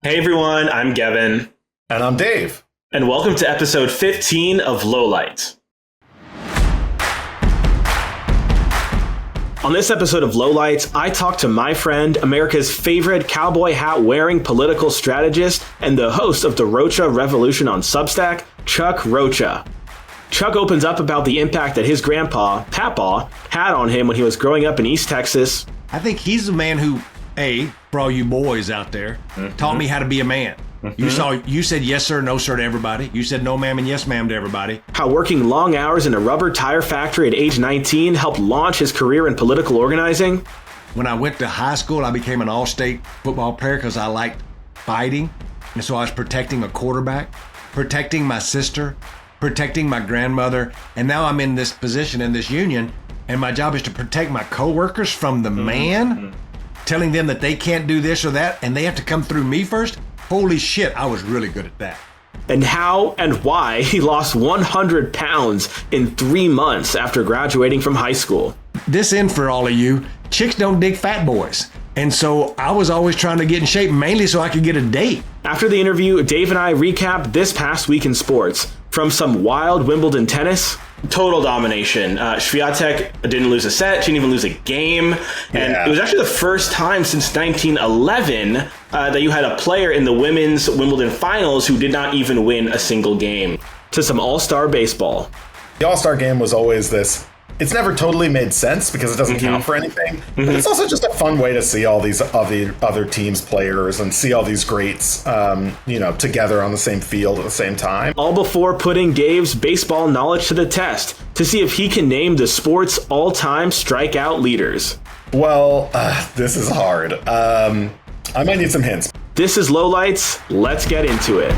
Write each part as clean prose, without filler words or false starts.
Hey everyone, I'm Gevin. And I'm Dave. And welcome to episode 15 of Lowlights. On this episode of Lowlights, I talk to my friend, America's favorite cowboy hat-wearing political strategist, and the host of the Rocha Revolution on Substack, Chuck Rocha. Chuck opens up about the impact that his grandpa, Papaw, had on him when he was growing up in East Texas. I think he's the man who, for all you boys out there, taught me how to be a man. You said yes sir, no sir to everybody. You said no ma'am and yes ma'am to everybody. How working long hours in a rubber tire factory at age 19 helped launch his career in political organizing. When I went to high school, I became an all-state football player because I liked fighting. And so I was protecting a quarterback, protecting my sister, protecting my grandmother. And now I'm in this position in this union, and my job is to protect my coworkers from the man, telling them that they can't do this or that, and they have to come through me first. Holy shit, I was really good at that. And how and why he lost 100 pounds in 3 months after graduating from high school. This in for all of you, chicks don't dig fat boys. And so I was always trying to get in shape, mainly so I could get a date. After the interview, Dave and I recap this past week in sports. From some wild Wimbledon tennis, total domination. Swiatek didn't lose a set, she didn't even lose a game. And it was actually the first time since 1911 that you had a player in the women's Wimbledon finals who did not even win a single game. To some all-star baseball. The All-Star Game was always this. It's never totally made sense because it doesn't count for anything. But it's also just a fun way to see all these other teams' players and see all these greats, together on the same field at the same time. All before putting Dave's baseball knowledge to the test to see if he can name the sport's all-time strikeout leaders. Well, this is hard. I might need some hints. This is Lowlights. Let's get into it.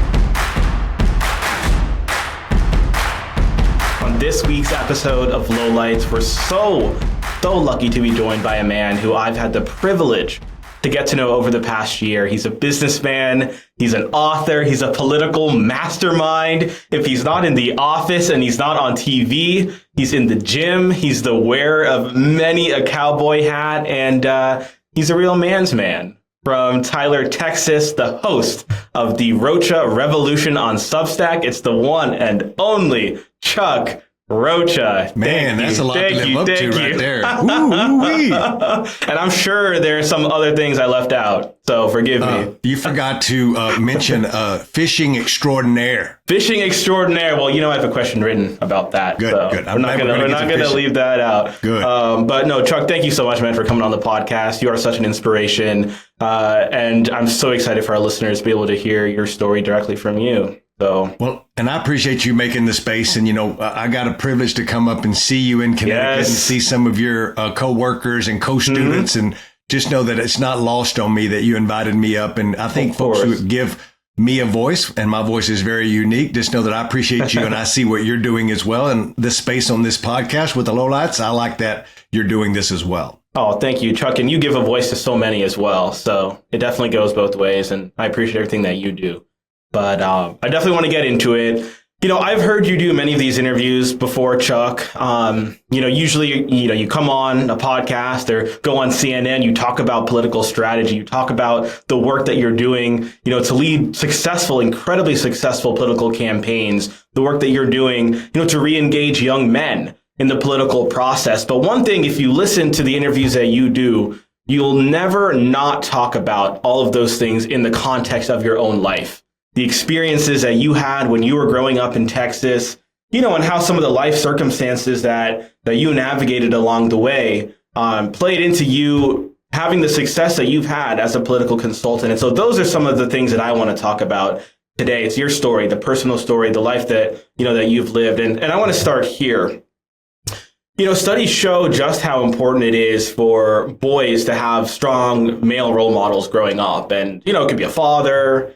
On this week's episode of Lowlights, we're so lucky to be joined by a man who I've had the privilege to get to know over the past year. He's a businessman, he's an author, he's a political mastermind. If he's not in the office and he's not on TV, he's in the gym, he's the wearer of many a cowboy hat, and he's a real man's man. From Tyler, Texas, the host of the Rocha Revolution on Substack, it's the one and only Chuck Rocha. Man, that's a lot to live up to right there. Ooh-wee. And I'm sure there's some other things I left out, so forgive me. You forgot to mention fishing extraordinaire. Fishing extraordinaire. Well, I have a question written about that. Good. We're not going to leave that out. Good. But no, Chuck, thank you so much, man, for coming on the podcast. You are such an inspiration. And I'm so excited for our listeners to be able to hear your story directly from you. Well, and I appreciate you making the space. And, I got a privilege to come up and see you in Connecticut and see some of your co-workers and co-students. And just know that it's not lost on me that you invited me up. And I think folks who give me a voice, and my voice is very unique. Just know that I appreciate you and I see what you're doing as well. And the space on this podcast with the Lowlights, I like that you're doing this as well. Oh, thank you, Chuck. And you give a voice to so many as well. So it definitely goes both ways. And I appreciate everything that you do. But I definitely want to get into it. I've heard you do many of these interviews before, Chuck. Usually, you come on a podcast or go on CNN, you talk about political strategy, you talk about the work that you're doing, to lead incredibly successful political campaigns, the work that you're doing, to re-engage young men in the political process. But one thing, if you listen to the interviews that you do, you'll never not talk about all of those things in the context of your own life. The experiences that you had when you were growing up in Texas, and how some of the life circumstances that you navigated along the way played into you having the success that you've had as a political consultant. And so those are some of the things that I want to talk about today. It's your story, the personal story, the life that, that you've lived. And I want to start here. Studies show just how important it is for boys to have strong male role models growing up. And, it could be a father,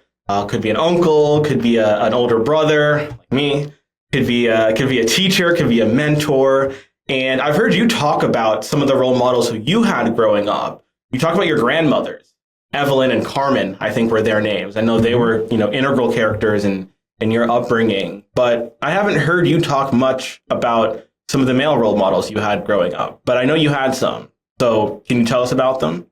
could be an uncle, could be an older brother like me, could be a teacher, could be a mentor. And I've heard you talk about some of the role models who you had growing up. You talk about your grandmothers, Evelyn and Carmen, I think were their names. I know they were, integral characters in your upbringing, but I haven't heard you talk much about some of the male role models you had growing up, but I know you had some. So can you tell us about them?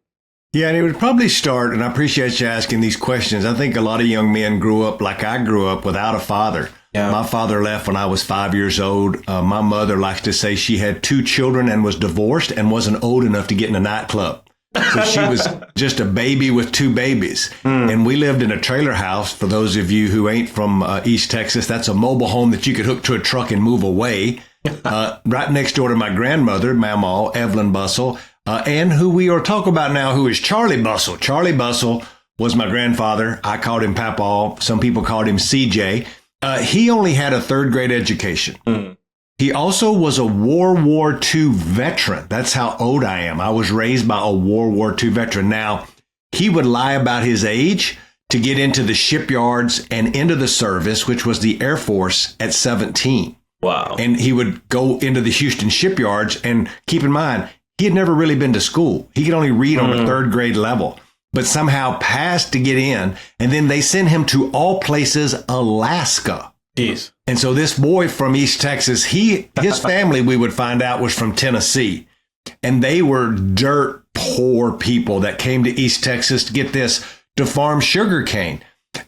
Yeah, and it would probably start, and I appreciate you asking these questions. I think a lot of young men grew up like I grew up without a father. Yeah. My father left when I was 5 years old. My mother likes to say she had 2 children and was divorced and wasn't old enough to get in a nightclub. So she was just a baby with 2 babies. And we lived in a trailer house. For those of you who ain't from East Texas, that's a mobile home that you could hook to a truck and move away. Right next door to my grandmother, Mamaw, Evelyn Bussell, and who we are talking about now, who is Charlie Bussell. Charlie Bussell was my grandfather. I called him Papaw. Some people called him CJ. He only had a 3rd grade education. He also was a World War II veteran. That's how old I am. I was raised by a World War II veteran. Now, he would lie about his age to get into the shipyards and into the service, which was the Air Force, at 17. Wow. And he would go into the Houston shipyards, and keep in mind, he had never really been to school. He could only read on a 3rd grade level, but somehow passed to get in. And then they sent him to, all places, Alaska. Jeez. And so this boy from East Texas, his family, we would find out, was from Tennessee. And they were dirt poor people that came to East Texas to get this, to farm sugar cane.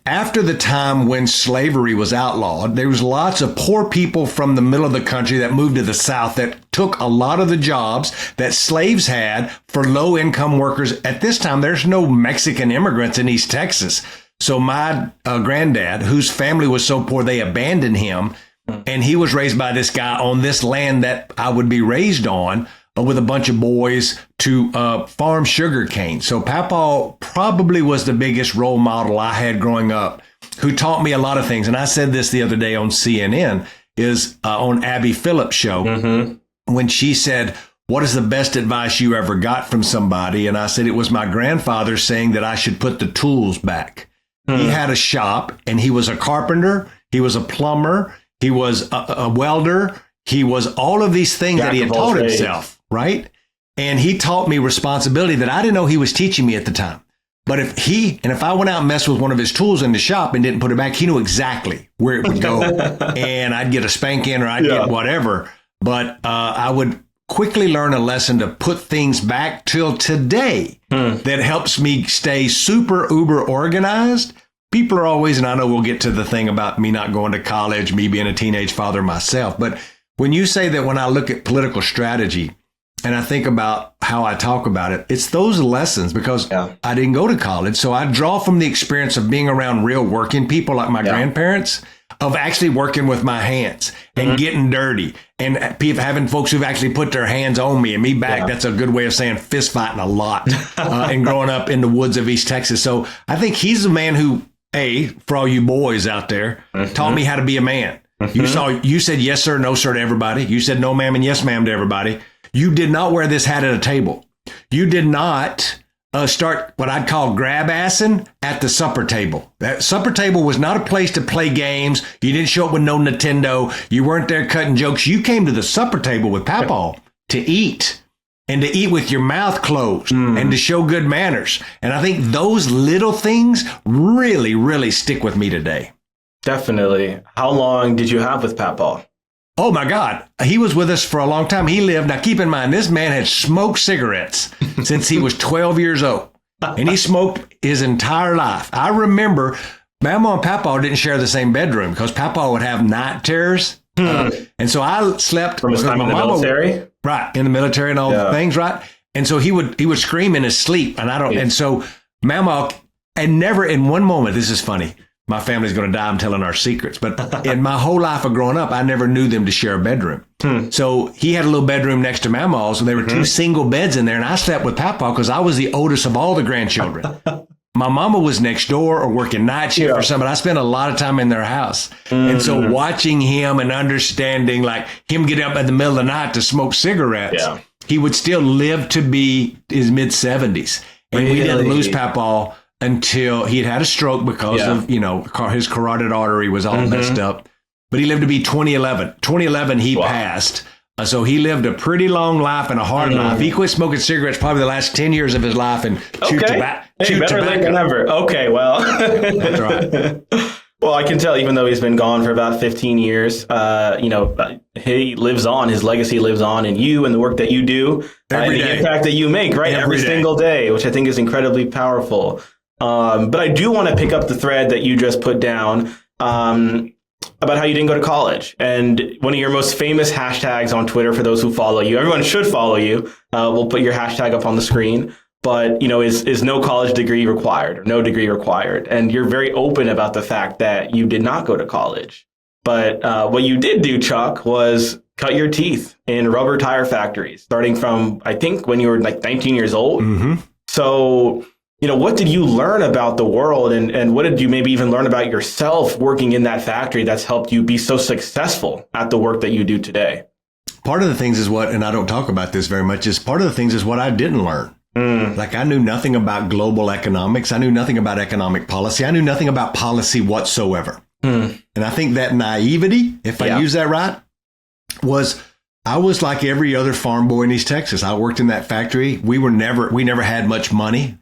After the time when slavery was outlawed, there was lots of poor people from the middle of the country that moved to the South that took a lot of the jobs that slaves had for low-income workers. At this time, there's no Mexican immigrants in East Texas. So my granddad, whose family was so poor, they abandoned him. And he was raised by this guy on this land that I would be raised on, with a bunch of boys to farm sugar cane. So Papaw probably was the biggest role model I had growing up, who taught me a lot of things. And I said this the other day on CNN, is on Abby Phillips' show, when she said, "What is the best advice you ever got from somebody?" And I said, it was my grandfather saying that I should put the tools back. He had a shop, and he was a carpenter, he was a plumber, he was a welder, he was all of these things that he had taught himself, right? And he taught me responsibility that I didn't know he was teaching me at the time. But if I went out and messed with one of his tools in the shop and didn't put it back, he knew exactly where it would go. And I'd get a spanking or I'd get whatever. But I would quickly learn a lesson to put things back till today that helps me stay super uber organized. People are always, and I know we'll get to the thing about me not going to college, me being a teenage father myself. But when you say that, when I look at political strategy and I think about how I talk about it, it's those lessons, because I didn't go to college. So I draw from the experience of being around real working people like my grandparents, of actually working with my hands and getting dirty, and having folks who've actually put their hands on me and me back. That's a good way of saying fist fighting a lot, and growing up in the woods of East Texas. So I think he's the man who, for all you boys out there, taught me how to be a man. You said yes, sir, no, sir to everybody. You said no, ma'am, and yes, ma'am to everybody. You did not wear this hat at a table. You did not start what I'd call grab assing at the supper table. That supper table was not a place to play games. You didn't show up with no Nintendo. You weren't there cutting jokes. You came to the supper table with Papaw to eat, and to eat with your mouth closed, and to show good manners. And I think those little things really, really stick with me today. Definitely. How long did you have with Papaw? Oh, my God. He was with us for a long time. He lived. Now, keep in mind, this man had smoked cigarettes since he was 12 years old. And he smoked his entire life. I remember Mama and Papaw didn't share the same bedroom because Papaw would have night terrors. And so I slept from his time in the military. Right. In the military and all the things. Right. And so he would scream in his sleep. And and so Mama, and never in one moment, this is funny, my family's going to die, I'm telling our secrets. But in my whole life of growing up, I never knew them to share a bedroom. So he had a little bedroom next to Mamaw's, and there were 2 single beds in there. And I slept with Papaw because I was the oldest of all the grandchildren. My mama was next door or working night shift or something. I spent a lot of time in their house. And so watching him and understanding, like, him get up in the middle of the night to smoke cigarettes, he would still live to be his mid-70s. And we didn't lose Papaw until he had a stroke because of, his carotid artery was all messed up. But he lived to be 2011. 2011, he passed. So he lived a pretty long life and a hard life. He quit smoking cigarettes probably the last 10 years of his life and chewed tobacco. Better late than never. Okay, well. That's right. Well, I can tell, even though he's been gone for about 15 years, he lives on. His legacy lives on in you and the work that you do and the impact that you make, right? Every single day, which I think is incredibly powerful. But I do want to pick up the thread that you just put down about how you didn't go to college. And one of your most famous hashtags on Twitter, for those who follow you, everyone should follow you. We'll put your hashtag up on the screen. But, is no college degree required or no degree required. And you're very open about the fact that you did not go to college. But what you did do, Chuck, was cut your teeth in rubber tire factories, starting from, I think, when you were like 19 years old. Mm-hmm. So, what did you learn about the world and what did you maybe even learn about yourself working in that factory that's helped you be so successful at the work that you do today? Part of the things is what, and I don't talk about this very much, is part of the things is what I didn't learn. Like I knew nothing about global economics. I knew nothing about economic policy. I knew nothing about policy whatsoever. And I think that naivety, if I use that right, I was like every other farm boy in East Texas. I worked in that factory. We never had much money,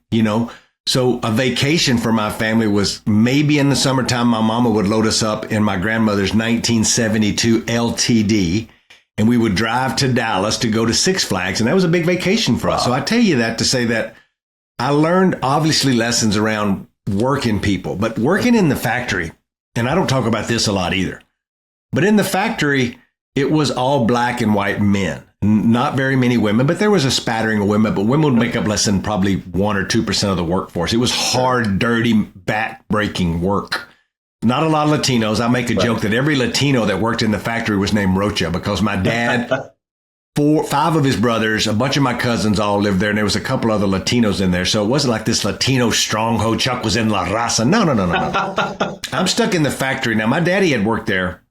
So a vacation for my family was maybe in the summertime. My mama would load us up in my grandmother's 1972 LTD. And we would drive to Dallas to go to Six Flags. And that was a big vacation for us. So I tell you that to say that I learned obviously lessons around working people, but working in the factory. And I don't talk about this a lot either. But in the factory, it was all black and white men. Not very many women, but there was a spattering of women. But women would make up less than probably 1 or 2% of the workforce. It was hard, dirty, back-breaking work. Not a lot of Latinos. I make a joke that every Latino that worked in the factory was named Rocha because my dad, 5 of his brothers, a bunch of my cousins all lived there, and there was a couple other Latinos in there. So it wasn't like this Latino stronghold. Chuck was in La Raza. No. I'm stuck in the factory. Now, my daddy had worked there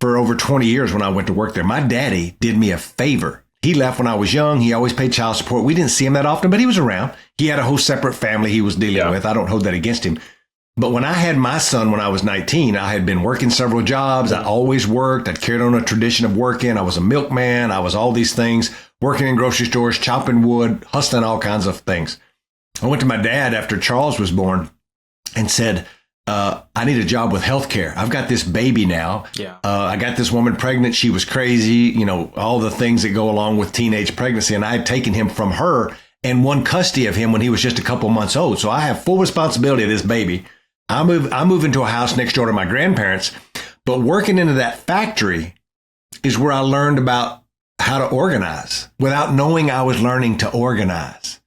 for over 20 years when I went to work there. My daddy did me a favor. He left when I was young. He always paid child support. We didn't see him that often, but he was around. He had a whole separate family he was dealing with. I don't hold that against him. But when I had my son when I was 19, I had been working several jobs. I always worked. I'd carried on a tradition of working. I was a milkman. I was all these things, working in grocery stores, chopping wood, hustling all kinds of things. I went to my dad after Charles was born and said, I need a job with healthcare. I've got this baby now. I got this woman pregnant. She was crazy, all the things that go along with teenage pregnancy. And I had taken him from her and won custody of him when he was just a couple months old. So I have full responsibility of this baby. I move into a house next door to my grandparents, but working into that factory is where I learned about how to organize without knowing I was learning to organize.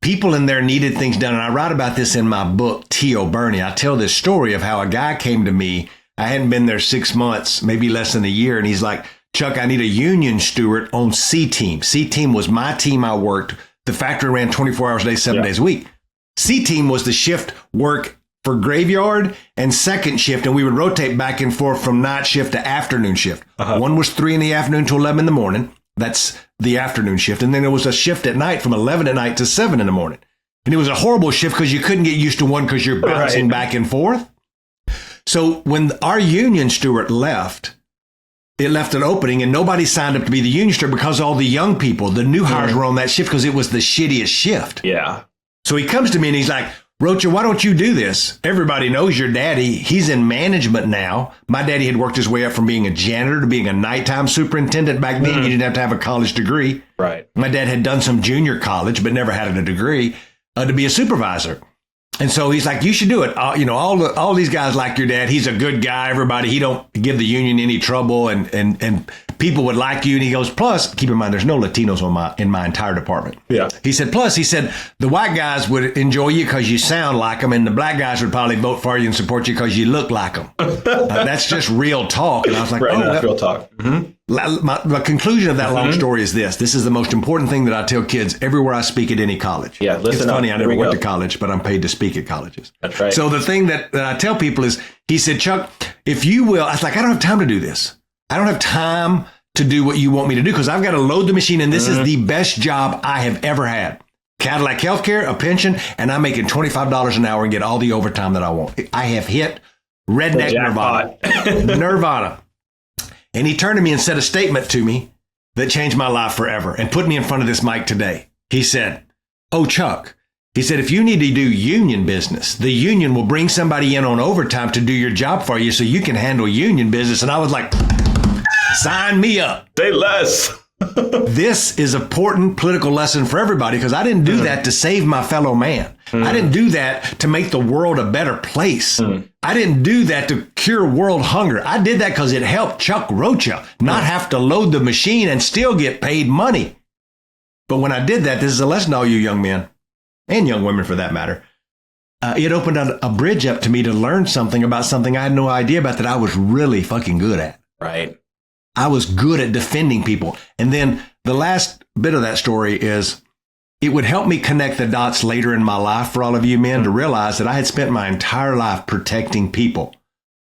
People in there needed things done. And I write about this in my book, T.O. Bernie. I tell this story of how a guy came to me. I hadn't been there 6 months, maybe less than a year. And he's like, Chuck, I need a union steward on C team. C team was my team I worked. The factory ran 24 hours a day, 7 days a week. C team was the shift work for graveyard and second shift, and we would rotate back and forth from night shift to afternoon shift. One was 3 in the afternoon to 11 in the morning. That's the afternoon shift. And then there was a shift at night from 11 at night to 7 in the morning. And it was a horrible shift because you couldn't get used to one because you're bouncing back and forth. So when our union steward left, it left an opening and nobody signed up to be the union steward because all the young people, the new hires were on that shift because it was the shittiest shift. Yeah. So he comes to me and he's like, Rocha, why don't you do this? Everybody knows your daddy. He's in management now. My daddy had worked his way up from being a janitor to being a nighttime superintendent. Back then, you didn't have to have a college degree. Right. My dad had done some junior college, but never had a degree to be a supervisor. And so he's like, you should do it. All these guys like your dad. He's a good guy. Everybody, he don't give the union any trouble and people would like you. And he goes, plus, keep in mind, there's no Latinos in my entire department. Yeah. He said, the white guys would enjoy you because you sound like them. And the black guys would probably vote for you and support you because you look like them. That's just real talk. And I was like, that's real talk. The conclusion of that long story is this. This is the most important thing that I tell kids everywhere I speak at any college. Yeah, listen. It's funny, I never went to college, but I'm paid to speak at colleges. That's right. So the thing that I tell people is, he said, Chuck, if you will, I was like, I don't have time to do this. I don't have time to do what you want me to do because I've got to load the machine. And this is the best job I have ever had. Cadillac Healthcare, a pension, and I'm making $25 an hour and get all the overtime that I want. I have hit redneck nirvana. And he turned to me and said a statement to me that changed my life forever and put me in front of this mic today. He said, oh, Chuck, He said, if you need to do union business, the union will bring somebody in on overtime to do your job for you so you can handle union business. And I was like, sign me up. Say less. This is an important political lesson for everybody, because I didn't do that to save my fellow man. I didn't do that to make the world a better place. I didn't do that to cure world hunger. I did that because it helped Chuck Rocha not have to load the machine and still get paid money. But when I did that, this is a lesson to all you young men and young women for that matter. It opened a bridge up to me to learn something about something I had no idea about that I was really fucking good at. Right. I was good at defending people. And then the last bit of that story is it would help me connect the dots later in my life for all of you men to realize that I had spent my entire life protecting people.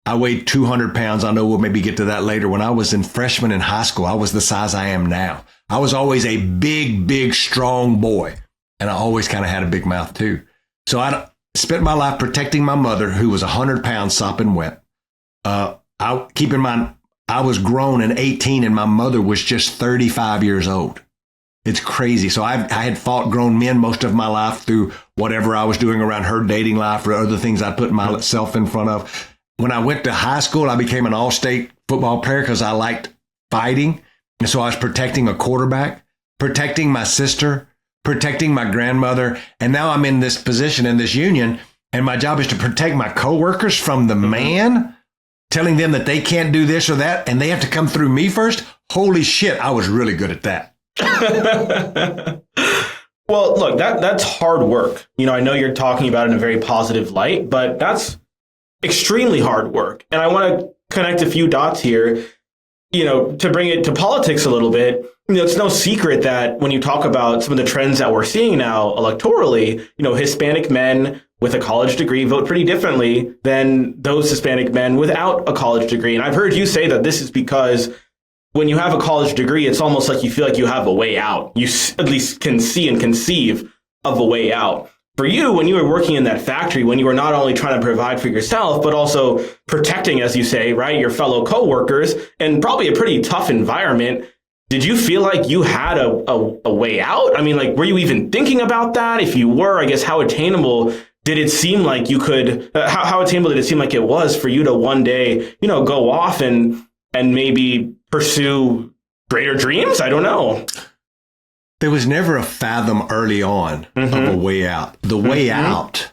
I weighed 200 pounds. I know we'll maybe get to that later. When I was in freshman in high school, I was the size I am now. I was always a big, strong boy. And I always kind of had a big mouth too. So I spent my life protecting my mother, who was 100 pounds sopping wet. Keep in mind, I was grown in 18 and my mother was just 35 years old. It's crazy. So I had fought grown men most of my life through whatever I was doing around her dating life or other things I put myself in front of. When I went to high school, I became an all-state football player because I liked fighting. And so I was protecting a quarterback, protecting my sister, protecting my grandmother. And now I'm in this position in this union, and my job is to protect my coworkers from the man telling them that they can't do this or that, and they have to come through me first. Holy shit, I was really good at that. Well, look, that's hard work. I know you're talking about it in a very positive light, but that's extremely hard work. And I want to connect a few dots here, to bring it to politics a little bit. It's no secret that when you talk about some of the trends that we're seeing now electorally, Hispanic men with a college degree vote pretty differently than those Hispanic men without a college degree. And I've heard you say that this is because when you have a college degree, it's almost like you feel like you have a way out. You at least can see and conceive of a way out. For you, when you were working in that factory, when you were not only trying to provide for yourself, but also protecting, as you say, right, your fellow coworkers, and probably a pretty tough environment, did you feel like you had a way out? I mean, like, were you even thinking about that? If you were, I guess, how attainable did it seem like you could, how attainable did it seem like it was for you to one day, go off and maybe pursue greater dreams? I don't know. There was never a fathom early on of a way out. The way out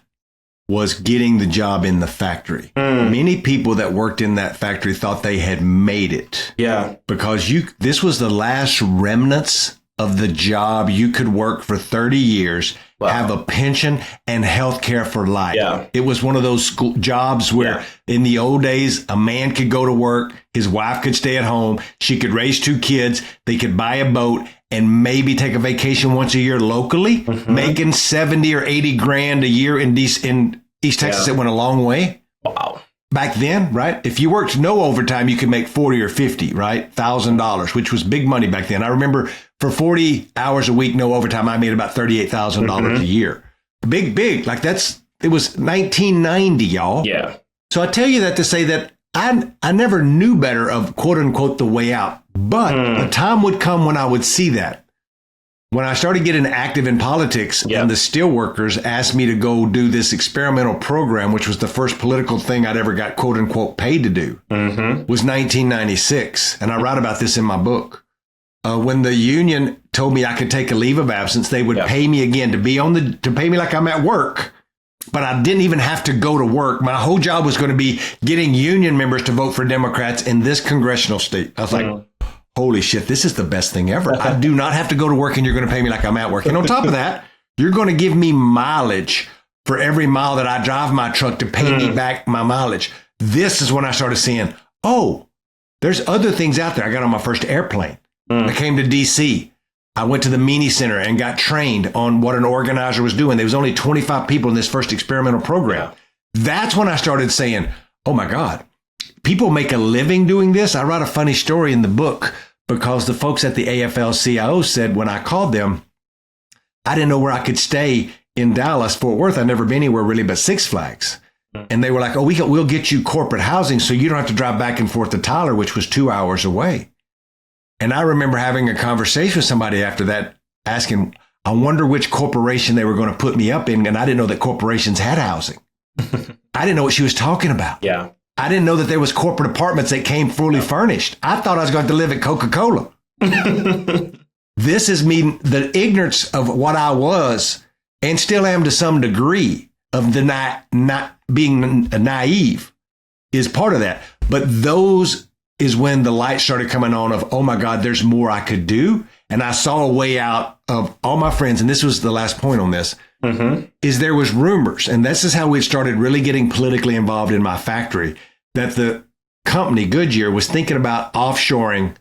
was getting the job in the factory. Many people that worked in that factory thought they had made it. Yeah. Because this was the last remnants of the job you could work for 30 years, have a pension and health care for life. Yeah. It was one of those jobs where in the old days, a man could go to work, his wife could stay at home, she could raise 2 kids, they could buy a boat and maybe take a vacation once a year locally, making 70 or 80 grand a year in East Texas. It went a long way. Wow. Back then, right? If you worked no overtime, you could make 40 or 50, right? $1,000, which was big money back then. I remember for 40 hours a week, no overtime, I made about $38,000 a year. Big. Like it was 1990, y'all. Yeah. So I tell you that to say that I never knew better of quote unquote the way out, but a time would come when I would see that. When I started getting active in politics and the steelworkers asked me to go do this experimental program, which was the first political thing I'd ever got quote unquote paid to do, was 1996. And I write about this in my book. When the union told me I could take a leave of absence, they would pay me again to pay me like I'm at work. But I didn't even have to go to work. My whole job was going to be getting union members to vote for Democrats in this congressional state. I was like, holy shit, this is the best thing ever. I do not have to go to work and you're going to pay me like I'm at work. And on top of that, you're going to give me mileage for every mile that I drive my truck to pay me back my mileage. This is when I started seeing, there's other things out there. I got on my first airplane. I came to D.C. I went to the Meany Center and got trained on what an organizer was doing. There was only 25 people in this first experimental program. That's when I started saying, oh my God, people make a living doing this. I write a funny story in the book because the folks at the AFL-CIO said when I called them, I didn't know where I could stay in Dallas, Fort Worth. I'd never been anywhere really but Six Flags. And they were like, we'll get you corporate housing so you don't have to drive back and forth to Tyler, which was 2 hours away. And I remember having a conversation with somebody after that, asking, I wonder which corporation they were going to put me up in. And I didn't know that corporations had housing. I didn't know what she was talking about. Yeah. I didn't know that there was corporate apartments that came fully furnished. I thought I was going to live at Coca-Cola. This is me, the ignorance of what I was and still am to some degree of the not being naive is part of that. But those is when the light started coming on of, oh my God, there's more I could do. And I saw a way out of all my friends. And this was the last point on this, is there was rumors. And this is how we started really getting politically involved in my factory, that the company Goodyear was thinking about offshoring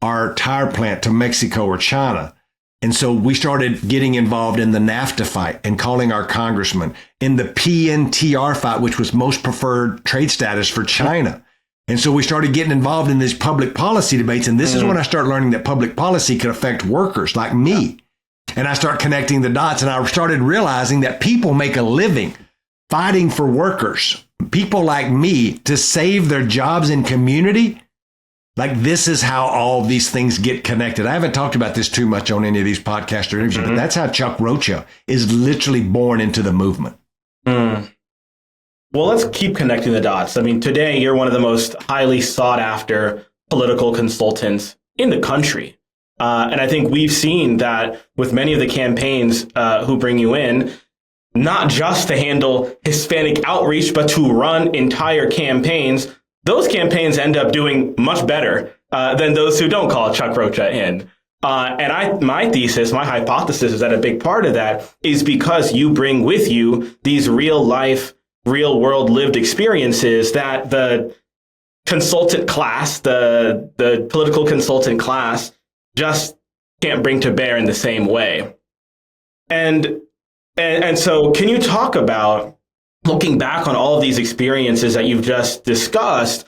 our tire plant to Mexico or China. And so we started getting involved in the NAFTA fight and calling our congressman, in the PNTR fight, which was most preferred trade status for China. And so we started getting involved in these public policy debates. And this is when I started learning that public policy could affect workers like me. And I started connecting the dots, and I started realizing that people make a living fighting for workers, people like me, to save their jobs in community. Like, this is how all these things get connected. I haven't talked about this too much on any of these podcast or interviews, but that's how Chuck Rocha is literally born into the movement. Well, let's keep connecting the dots. I mean, today you're one of the most highly sought after political consultants in the country. And I think we've seen that with many of the campaigns who bring you in, not just to handle Hispanic outreach, but to run entire campaigns. Those campaigns end up doing much better than those who don't call Chuck Rocha in. My thesis, my hypothesis is that a big part of that is because you bring with you these real life, real world lived experiences that the consultant class, the political consultant class, just can't bring to bear in the same way. And so can you talk about, looking back on all of these experiences that you've just discussed,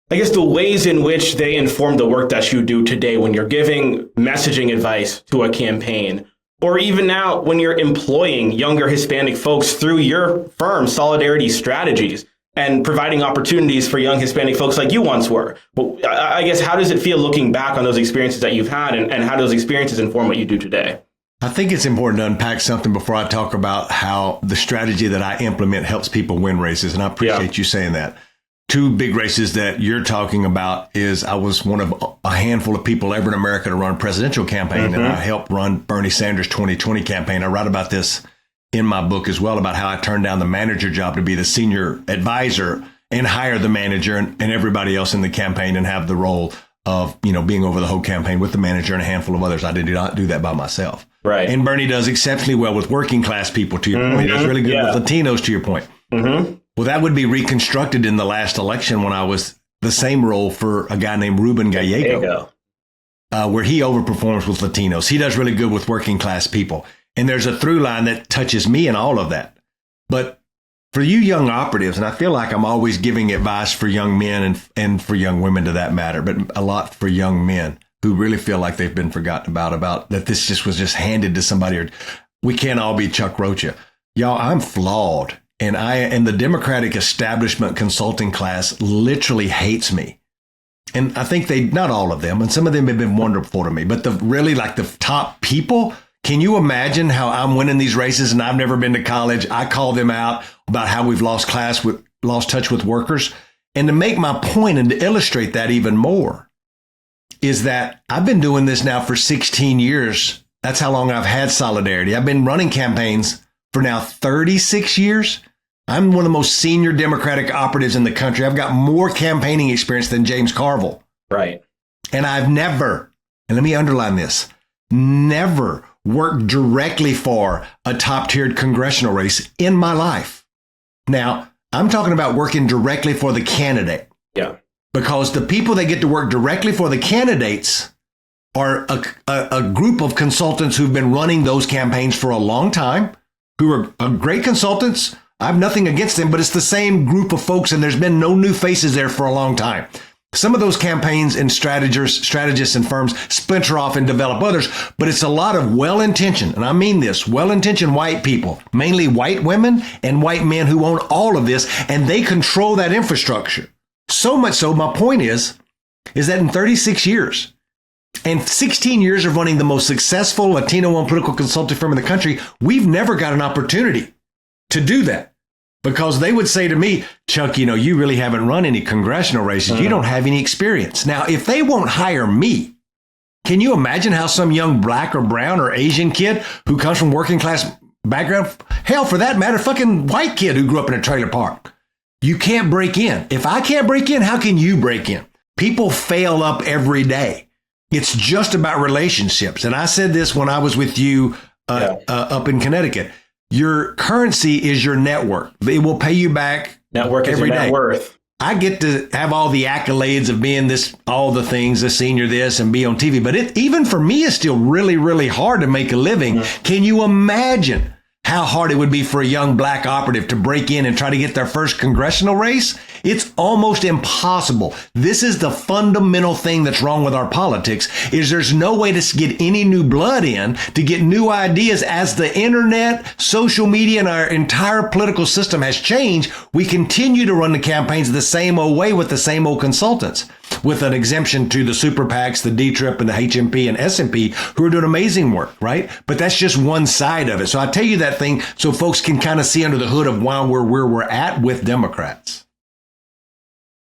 I guess the ways in which they inform the work that you do today when you're giving messaging advice to a campaign, or even now when you're employing younger Hispanic folks through your firm, Solidarity Strategies, and providing opportunities for young Hispanic folks like you once were. But I guess, how does it feel looking back on those experiences that you've had, and how do those experiences inform what you do today? I think it's important to unpack something before I talk about how the strategy that I implement helps people win races. And I appreciate you saying that. Two big races that you're talking about is, I was one of a handful of people ever in America to run a presidential campaign. And I helped run Bernie Sanders' 2020 campaign. I write about this in my book as well, about how I turned down the manager job to be the senior advisor and hire the manager and everybody else in the campaign, and have the role of, being over the whole campaign with the manager and a handful of others. I did not do that by myself. Right. And Bernie does exceptionally well with working class people, to your point. He does really good with Latinos, to your point. Well, that would be reconstructed in the last election when I was the same role for a guy named Ruben Gallego, where he overperforms with Latinos. He does really good with working class people. And there's a through line that touches me in all of that. But for you young operatives, and I feel like I'm always giving advice for young men and for young women to that matter, but a lot for young men who really feel like they've been forgotten about that this was just handed to somebody, or we can't all be Chuck Rocha. Y'all, I'm flawed. And the Democratic establishment consulting class literally hates me. And I think not all of them, and some of them have been wonderful to me, but the top people, can you imagine how I'm winning these races and I've never been to college? I call them out about how we've lost touch with workers. And to make my point and to illustrate that even more is that I've been doing this now for 16 years. That's how long I've had Solidarity. I've been running campaigns for now 36 years. I'm one of the most senior Democratic operatives in the country. I've got more campaigning experience than James Carville. Right. And I've never, and let me underline this, never worked directly for a top-tiered congressional race in my life. Now, I'm talking about working directly for the candidate. Yeah. Because the people that get to work directly for the candidates are a group of consultants who've been running those campaigns for a long time, who are great consultants. I have nothing against them, but it's the same group of folks, and there's been no new faces there for a long time. Some of those campaigns and strategists and firms splinter off and develop others, but it's a lot of well-intentioned, and I mean this, well-intentioned white people, mainly white women and white men who own all of this, and they control that infrastructure. So much so, my point is that in 36 years, And 16 years of running the most successful Latino-owned political consulting firm in the country, we've never got an opportunity to do that. Because they would say to me, Chuck, you really haven't run any congressional races. You don't have any experience. Now, if they won't hire me, can you imagine how some young black or brown or Asian kid who comes from working class background, hell, for that matter, fucking white kid who grew up in a trailer park, you can't break in. If I can't break in, how can you break in? People fail up every day. It's just about relationships. And I said this when I was with you up in Connecticut. Your currency is your network. It will pay you back. Network is your net worth. I get to have all the accolades of being this, all the things, the senior this, and be on TV. But even for me, it's still really, really hard to make a living. Mm-hmm. Can you imagine how hard it would be for a young black operative to break in and try to get their first congressional race? It's almost impossible. This is the fundamental thing that's wrong with our politics, is there's no way to get any new blood in, to get new ideas. As the internet, social media, and our entire political system has changed, we continue to run the campaigns the same old way with the same old consultants, with an exemption to the super PACs, the D-Trip, and the HMP and SMP, who are doing amazing work, right? But that's just one side of it. So I tell you that thing so folks can kind of see under the hood of why we're where we're at with Democrats.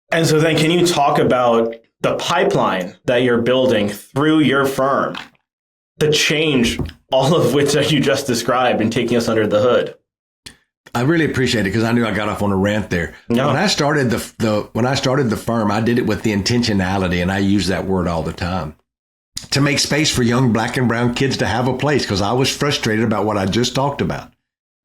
And so then can you talk about the pipeline that you're building through your firm, the change, all of which that you just described, and taking us under the hood? I really appreciate it because I knew I got off on a rant there. No. When I started the firm, I did it with the intentionality, and I use that word all the time, to make space for young black and brown kids to have a place, because I was frustrated about what I just talked about.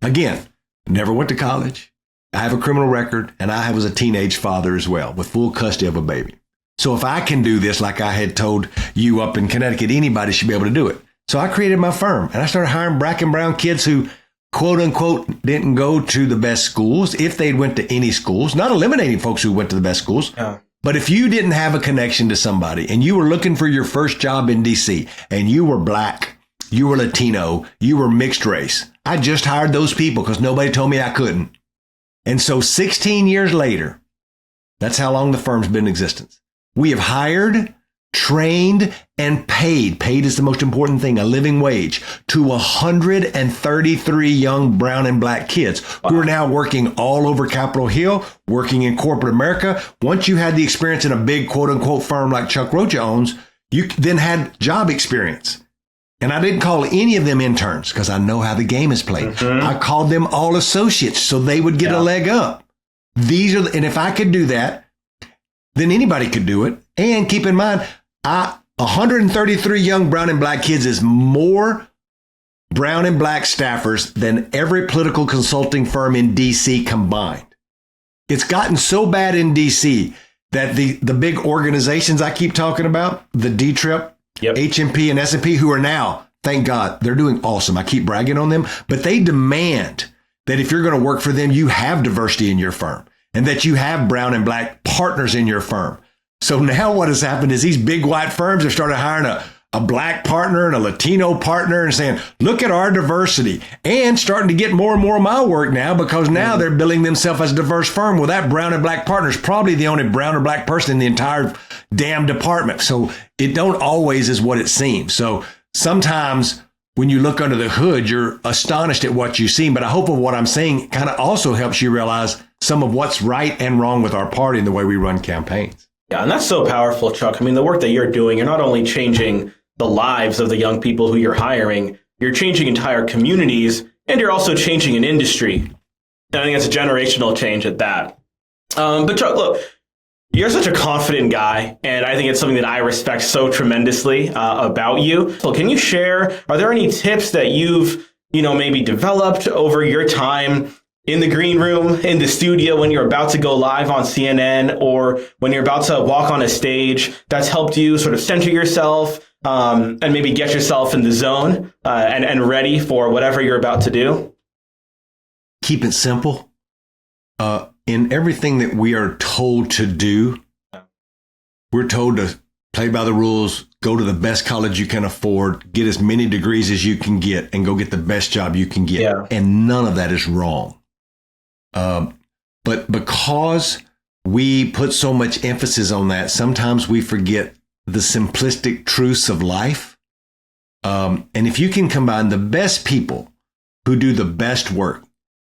Again, never went to college. I have a criminal record, and I was a teenage father as well, with full custody of a baby. So if I can do this, like I had told you up in Connecticut, anybody should be able to do it. So I created my firm, and I started hiring black and brown kids who, quote unquote, didn't go to the best schools, if they went to any schools, not eliminating folks who went to the best schools. Yeah. But if you didn't have a connection to somebody and you were looking for your first job in DC and you were black, you were Latino, you were mixed race, I just hired those people because nobody told me I couldn't. And so 16 years later, that's how long the firm's been in existence. We have hired, trained, and paid is the most important thing, a living wage, to 133 young brown and black kids who are now working all over Capitol Hill, working in corporate America. Once you had the experience in a big quote unquote firm like Chuck Rocha owns, you then had job experience. And I didn't call any of them interns because I know how the game is played. Mm-hmm. I called them all associates so they would get a leg up. And if I could do that, then anybody could do it. And keep in mind, 133 young brown and black kids is more brown and black staffers than every political consulting firm in DC combined. It's gotten so bad in DC that the big organizations I keep talking about, the D-Trip, yep, HMP and SMP, who are now, thank God, they're doing awesome. I keep bragging on them, but they demand that if you're going to work for them, you have diversity in your firm and that you have brown and black partners in your firm. So now what has happened is these big white firms have started hiring a black partner and a Latino partner and saying, look at our diversity, and starting to get more and more of my work now because now they're billing themselves as a diverse firm. Well, that brown and black partner is probably the only brown or black person in the entire damn department. So it don't always is what it seems. So sometimes when you look under the hood, you're astonished at what you see. But I hope of what I'm saying kind of also helps you realize some of what's right and wrong with our party and the way we run campaigns. Yeah, and that's so powerful, Chuck. I mean, the work that you're doing, you're not only changing the lives of the young people who you're hiring, you're changing entire communities, and you're also changing an industry. And I think it's a generational change at that. But Chuck, look, you're such a confident guy, and I think it's something that I respect so tremendously about you. So can you share, are there any tips that you've, maybe developed over your time in the green room, in the studio, when you're about to go live on CNN, or when you're about to walk on a stage, that's helped you sort of center yourself and maybe get yourself in the zone and ready for whatever you're about to do? Keep it simple. In everything that we are told to do, we're told to play by the rules, go to the best college you can afford, get as many degrees as you can get, and go get the best job you can get. Yeah. And none of that is wrong. But because we put so much emphasis on that, sometimes we forget the simplistic truths of life. And if you can combine the best people who do the best work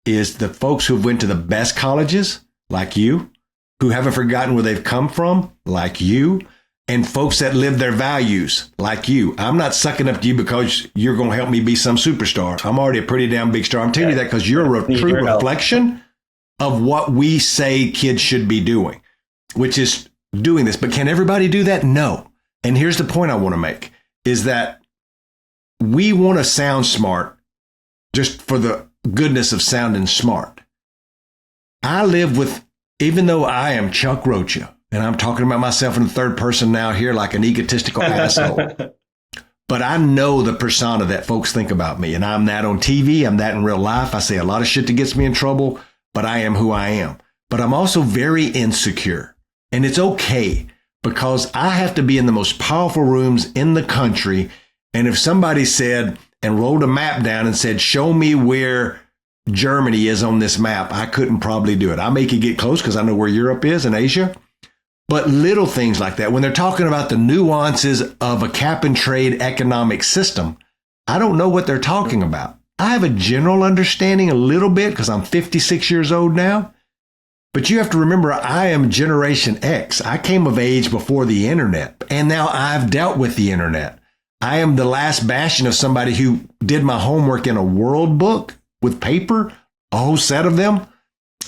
is the folks who went to the best colleges, like you, who haven't forgotten where they've come from, like you, and folks that live their values, like you. I'm not sucking up to you because you're going to help me be some superstar. I'm already a pretty damn big star. I'm telling you that because you're a true reflection of what we say kids should be doing, which is doing this. But can everybody do that? No. And here's the point I want to make is that we want to sound smart just for the goodness of sounding smart. I live with, even though I am Chuck Rocha, and I'm talking about myself in the third person now here like an egotistical asshole, but I know the persona that folks think about me. And I'm that on TV. I'm that in real life. I say a lot of shit that gets me in trouble, but I am who I am. But I'm also very insecure. And it's okay because I have to be in the most powerful rooms in the country. And if somebody said and rolled a map down and said, show me where Germany is on this map, I couldn't probably do it. I may could get close because I know where Europe is and Asia. But little things like that, when they're talking about the nuances of a cap and trade economic system, I don't know what they're talking about. I have a general understanding a little bit because I'm 56 years old now. But you have to remember, I am Generation X. I came of age before the internet, and now I've dealt with the internet. I am the last bastion of somebody who did my homework in a world book with paper, a whole set of them,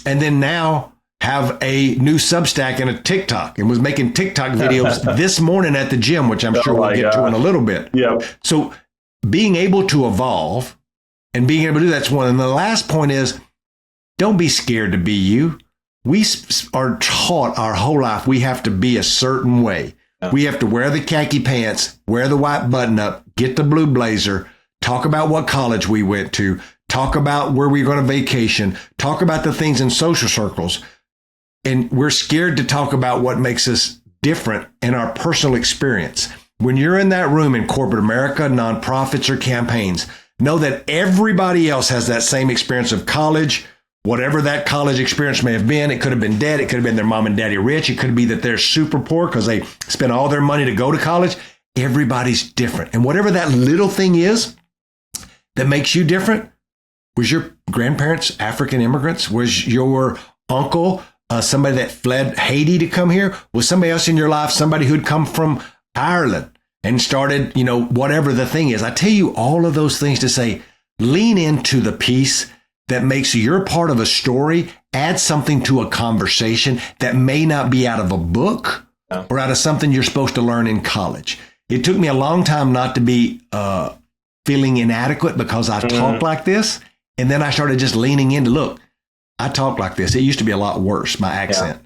and then now have a new Substack and a TikTok and was making TikTok videos this morning at the gym, which I'm sure we'll get to in a little bit. Yep. So being able to evolve and being able to do that's one. And the last point is, don't be scared to be you. We are taught our whole life we have to be a certain way. Yeah. We have to wear the khaki pants, wear the white button up, get the blue blazer, talk about what college we went to, talk about where we're going to vacation, talk about the things in social circles. And we're scared to talk about what makes us different in our personal experience. When you're in that room in corporate America, nonprofits or campaigns, know that everybody else has that same experience of college, whatever that college experience may have been. It could have been dead. It could have been their mom and daddy rich. It could be that they're super poor because they spent all their money to go to college. Everybody's different. And whatever that little thing is that makes you different, was your grandparents African immigrants? Was your uncle somebody that fled Haiti to come here? Was somebody else in your life somebody who'd come from Ireland and started, whatever the thing is? I tell you all of those things to say, lean into the piece that makes your part of a story, add something to a conversation that may not be out of a book or out of something you're supposed to learn in college. It took me a long time not to be feeling inadequate because I talk like this. And then I started just leaning into, look, I talk like this. It used to be a lot worse, my accent,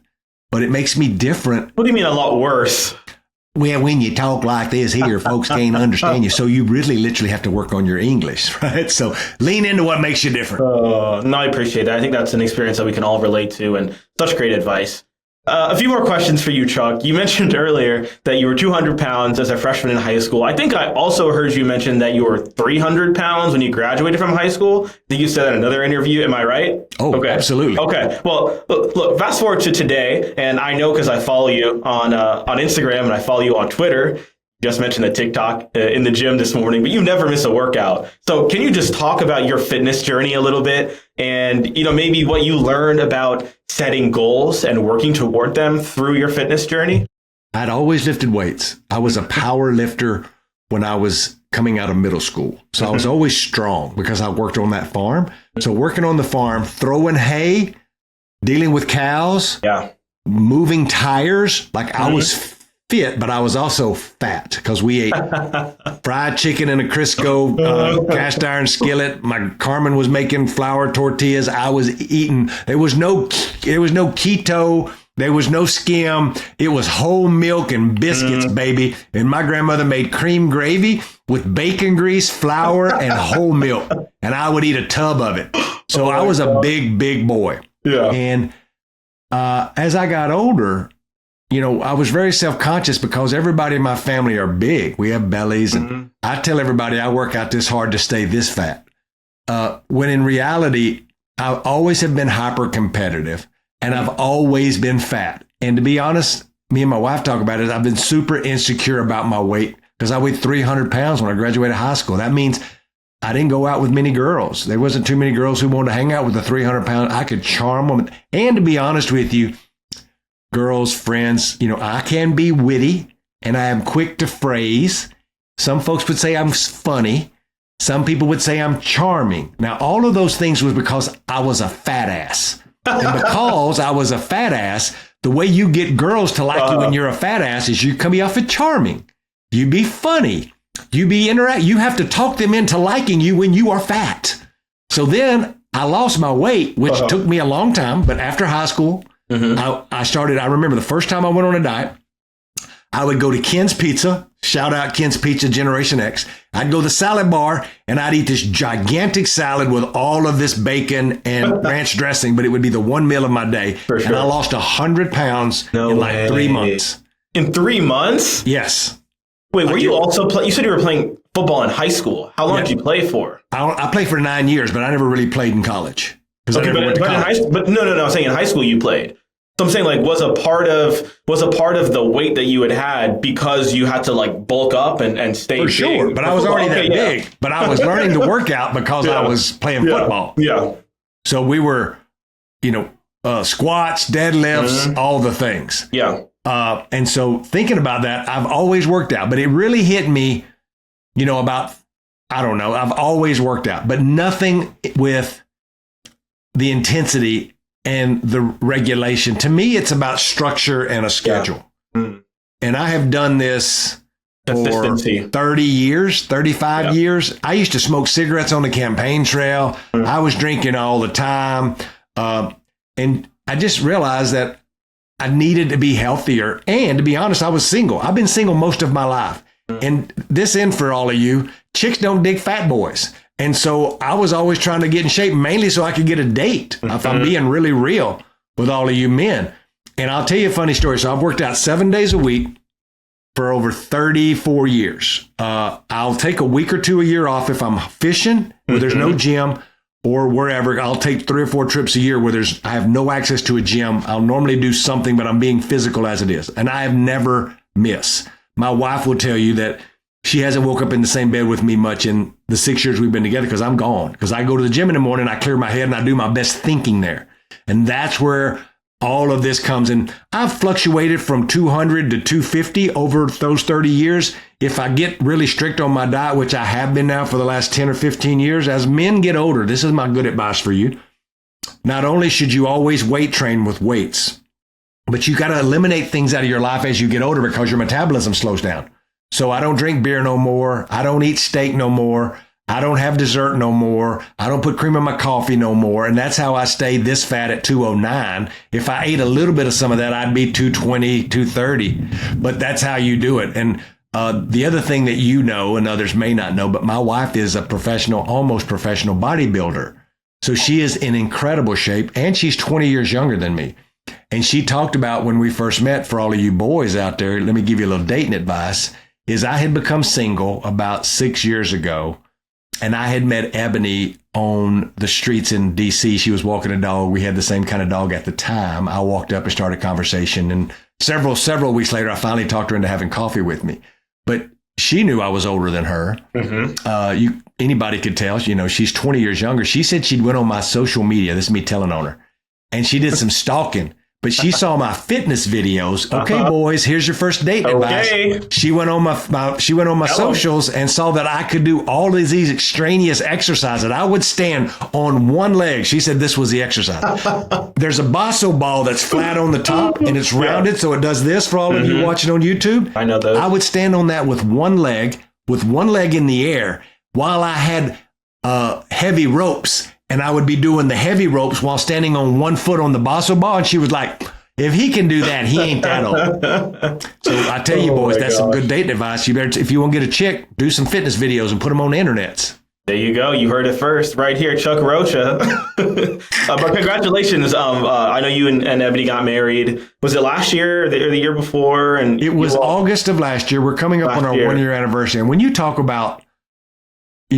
but it makes me different. What do you mean a lot worse? Well, when you talk like this here, folks can't understand you. So you really literally have to work on your English, right? So lean into what makes you different. No, I appreciate that. I think that's an experience that we can all relate to and such great advice. A few more questions for you, Chuck. You mentioned earlier that you were 200 pounds as a freshman in high school. I think I also heard you mention that you were 300 pounds when you graduated from high school. I think you said that in another interview. Am I right? Oh, okay. Absolutely. Okay. Well, look, fast forward to today, and I know because I follow you on Instagram and I follow you on Twitter. Just mentioned the TikTok in the gym this morning, but you never miss a workout. So can you just talk about your fitness journey a little bit and, maybe what you learned about setting goals and working toward them through your fitness journey? I'd always lifted weights. I was a power lifter when I was coming out of middle school. So I was always strong because I worked on that farm. So working on the farm, throwing hay, dealing with cows, moving tires, like I was fit, but I was also fat because we ate fried chicken in a Crisco cast iron skillet. My Carmen was making flour tortillas. I was eating. There was no keto. There was no skim. It was whole milk and biscuits, baby. And my grandmother made cream gravy with bacon grease, flour, and whole milk. And I would eat a tub of it. So I was a big boy. Yeah. And as I got older, I was very self-conscious because everybody in my family are big. We have bellies. And I tell everybody I work out this hard to stay this fat. When in reality, I always have been hyper competitive and I've always been fat. And to be honest, me and my wife talk about it. I've been super insecure about my weight because I weighed 300 pounds when I graduated high school. That means I didn't go out with many girls. There wasn't too many girls who wanted to hang out with a 300 pound. I could charm them. And to be honest with you, girls, friends, I can be witty and I am quick to phrase. Some folks would say I'm funny. Some people would say I'm charming. Now, all of those things was because I was a fat ass. And because I was a fat ass, the way you get girls to like you when you're a fat ass is you come off as charming. You be funny. You be interact. You have to talk them into liking you when you are fat. So then I lost my weight, which took me a long time. But after high school, I remember the first time I went on a diet, I would go to Ken's Pizza. Shout out Ken's Pizza Generation X. I'd go to the salad bar and I'd eat this gigantic salad with all of this bacon and ranch dressing, but it would be the one meal of my day. For sure. And I lost 100 pounds in like 3 months. In 3 months? Yes. Wait, were you also you said you were playing football in high school. How long did you play for? I played for 9 years, but I never really played in college. Okay, but no, I'm saying in high school you played. So I'm saying like was a part of the weight that you had because you had to like bulk up and stay for sure. But I was already that big. But I was learning to work out because I was playing football. Yeah. So we were, squats, deadlifts, all the things. Yeah. And so thinking about that, I've always worked out, but it really hit me, I've always worked out, but nothing with the intensity and the regulation. To me, it's about structure and a schedule. Yeah. Mm. And I have done this for 30 years, 35 years. I used to smoke cigarettes on the campaign trail. Mm. I was drinking all the time. And I just realized that I needed to be healthier. And to be honest, I was single. I've been single most of my life. Mm. And this end for all of you, chicks don't dig fat boys. And so I was always trying to get in shape, mainly so I could get a date, if I'm being really real with all of you men. And I'll tell you a funny story. So I've worked out 7 days a week for over 34 years. I'll take a week or two a year off if I'm fishing, where there's no gym, or wherever. I'll take 3 or 4 trips a year where I have no access to a gym. I'll normally do something, but I'm being physical as it is. And I have never missed. My wife will tell you that she hasn't woke up in the same bed with me much in the 6 years we've been together because I'm gone. Because I go to the gym in the morning, I clear my head, and I do my best thinking there. And that's where all of this comes in. I've fluctuated from 200 to 250 over those 30 years. If I get really strict on my diet, which I have been now for the last 10 or 15 years, as men get older, this is my good advice for you. Not only should you always weight train with weights, but you got to eliminate things out of your life as you get older because your metabolism slows down. So I don't drink beer no more. I don't eat steak no more. I don't have dessert no more. I don't put cream in my coffee no more. And that's how I stay this fat at 209. If I ate a little bit of some of that, I'd be 220, 230. But that's how you do it. And the other thing that and others may not know, but my wife is a professional, almost professional bodybuilder. So she is in incredible shape, and she's 20 years younger than me. And she talked about when we first met, for all of you boys out there, let me give you a little dating advice, is I had become single about 6 years ago, and I had met Ebony on the streets in D.C. She was walking a dog. We had the same kind of dog at the time. I walked up and started a conversation, and several weeks later, I finally talked her into having coffee with me. But she knew I was older than her. Mm-hmm. Anybody could tell. She's 20 years younger. She said she'd went on my social media. This is me telling on her. And she did some stalking. But she saw my fitness videos. Okay, boys, here's your first date advice. She went on my socials and saw that I could do all of these extraneous exercises. I would stand on one leg. She said this was the exercise. There's a Bison ball that's flat on the top and it's rounded, so it does this for all of you watching on YouTube. I know those. I would stand on that with one leg in the air while I had heavy ropes. And I would be doing the heavy ropes while standing on one foot on the Bison ball. And she was like, if he can do that, he ain't that old. So I tell you, boys, that's some good dating advice. You better, if you want to get a chick, do some fitness videos and put them on the internets. There you go. You heard it first right here, Chuck Rocha. But congratulations. I know you and Ebony got married. Was it last year or the year before? And it was August of last year. We're coming up on our 1 year anniversary. And when you talk about,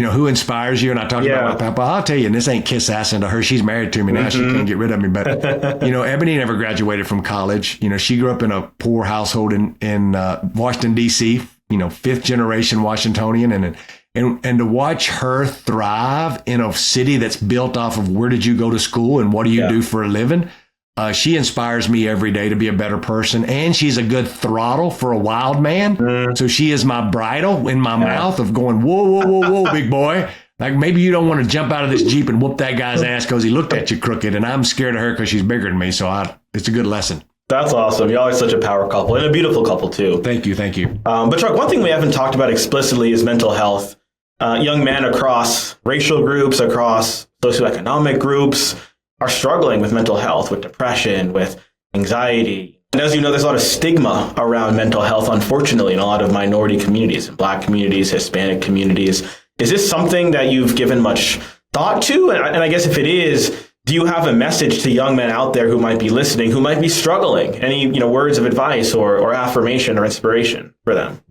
who inspires you? And I talked about my papa. I'll tell you, and this ain't kiss ass into her. She's married to me now. She can't get rid of me. But, Ebony never graduated from college. She grew up in a poor household in Washington, D.C., 5th generation Washingtonian. And to watch her thrive in a city that's built off of where did you go to school and what do you do for a living? She inspires me every day to be a better person. And she's a good throttle for a wild man. So she is my bridle in my mouth of going, whoa, whoa, whoa, whoa, big boy. Like maybe you don't want to jump out of this Jeep and whoop that guy's ass because he looked at you crooked. And I'm scared of her because she's bigger than me. So it's a good lesson. That's awesome. Y'all are such a power couple and a beautiful couple, too. Thank you. Thank you. But Chuck, one thing we haven't talked about explicitly is mental health. Young men across racial groups, across socioeconomic groups are struggling with mental health, with depression, with anxiety. And as you know, there's a lot of stigma around mental health, unfortunately, in a lot of minority communities, Black communities, Hispanic communities. Is this something that you've given much thought to? And I guess if it is, do you have a message to young men out there who might be listening, who might be struggling? Any words of advice or affirmation or inspiration for them?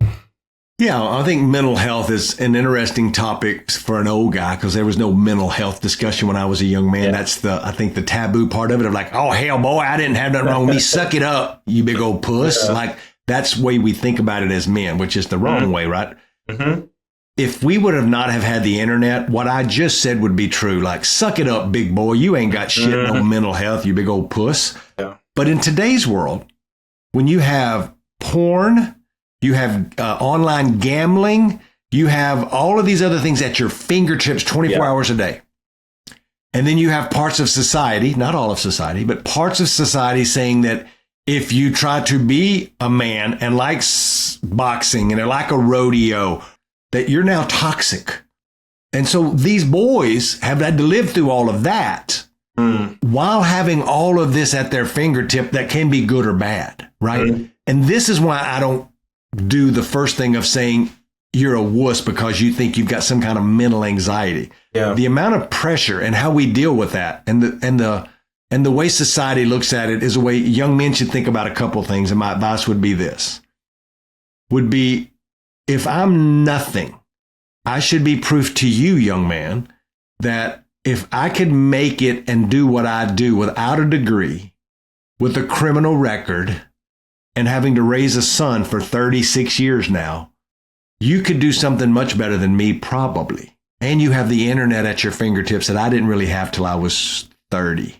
Yeah, I think mental health is an interesting topic for an old guy because there was no mental health discussion when I was a young man. That's I think the taboo part of it of like, oh, hell, boy, I didn't have nothing wrong with me. Suck it up, you big old puss. Like that's the way we think about it as men, which is the wrong way, right? If we would have not have had the internet, what I just said would be true. Like, suck it up, big boy. You ain't got shit, no mental health, you big old puss. Yeah. But in today's world, when you have porn, you have online gambling. You have all of these other things at your fingertips 24 hours a day. And then you have parts of society, not all of society, but parts of society saying that if you try to be a man and like boxing and like a rodeo, that you're now toxic. And so these boys have had to live through all of that while having all of this at their fingertip that can be good or bad, right? And this is why I don't do the first thing of saying you're a wuss because you think you've got some kind of mental anxiety. Yeah. The amount of pressure and how we deal with that and the way society looks at it is a way young men should think about a couple of things. And my advice would be this, if I'm nothing, I should be proof to you, young man, that if I could make it and do what I do without a degree, with a criminal record, and having to raise a son for 36 years now, you could do something much better than me, probably. And you have the internet at your fingertips that I didn't really have till I was 30.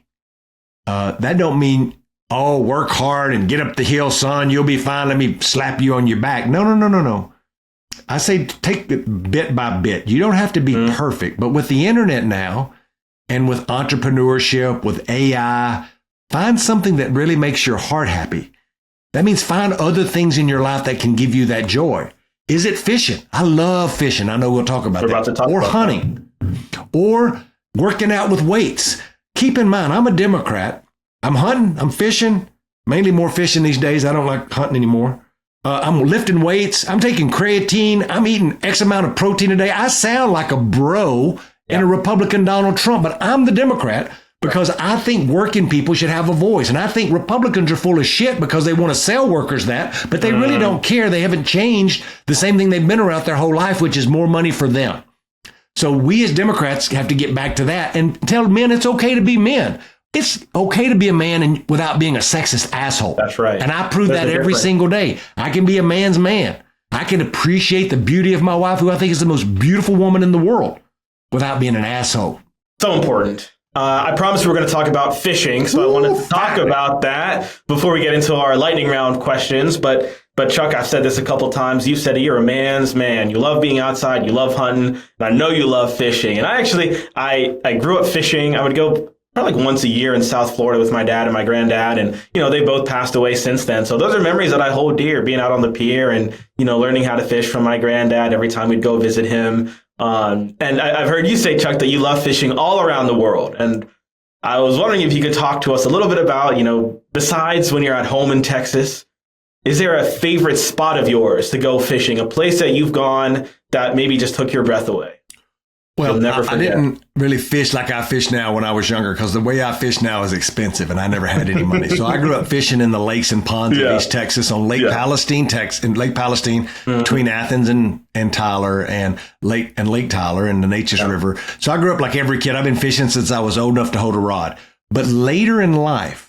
That don't mean, work hard and get up the hill, son. You'll be fine. Let me slap you on your back. No. I say take it bit by bit. You don't have to be perfect. But with the internet now and with entrepreneurship, with AI, find something that really makes your heart happy. That means find other things in your life that can give you that joy. Is it fishing? I love fishing. I know we'll talk about that. Or hunting. Or working out with weights. Keep in mind, I'm a Democrat. I'm hunting. I'm fishing. Mainly more fishing these days. I don't like hunting anymore. I'm lifting weights. I'm taking creatine. I'm eating X amount of protein a day. I sound like a bro and a Republican Donald Trump, but I'm the Democrat. Because I think working people should have a voice. And I think Republicans are full of shit because they want to sell workers that, but they really don't care. They haven't changed the same thing they've been around their whole life, which is more money for them. So we as Democrats have to get back to that and tell men it's okay to be men. It's okay to be a man without being a sexist asshole. That's right. And I prove that every single day. I can be a man's man. I can appreciate the beauty of my wife, who I think is the most beautiful woman in the world, without being an asshole. So important. I promised we were going to talk about fishing, so I wanted to talk about that before we get into our lightning round questions. But Chuck, I've said this a couple times. You've said you're a man's man. You love being outside. You love hunting. And I know you love fishing. And I grew up fishing. I would go probably like once a year in South Florida with my dad and my granddad. And, they both passed away since then. So those are memories that I hold dear, being out on the pier and, learning how to fish from my granddad every time we'd go visit him. And I've heard you say, Chuck, that you love fishing all around the world. And I was wondering if you could talk to us a little bit about, besides when you're at home in Texas, is there a favorite spot of yours to go fishing, a place that you've gone that maybe just took your breath away? Well, never I forget. didn't really fish like I fish now when I was younger, because the way I fish now is expensive and I never had any money. So I grew up fishing in the lakes and ponds of East Texas on Lake Palestine, between Athens and Tyler and Lake Tyler and the Nature's River. So I grew up like every kid. I've been fishing since I was old enough to hold a rod. But later in life,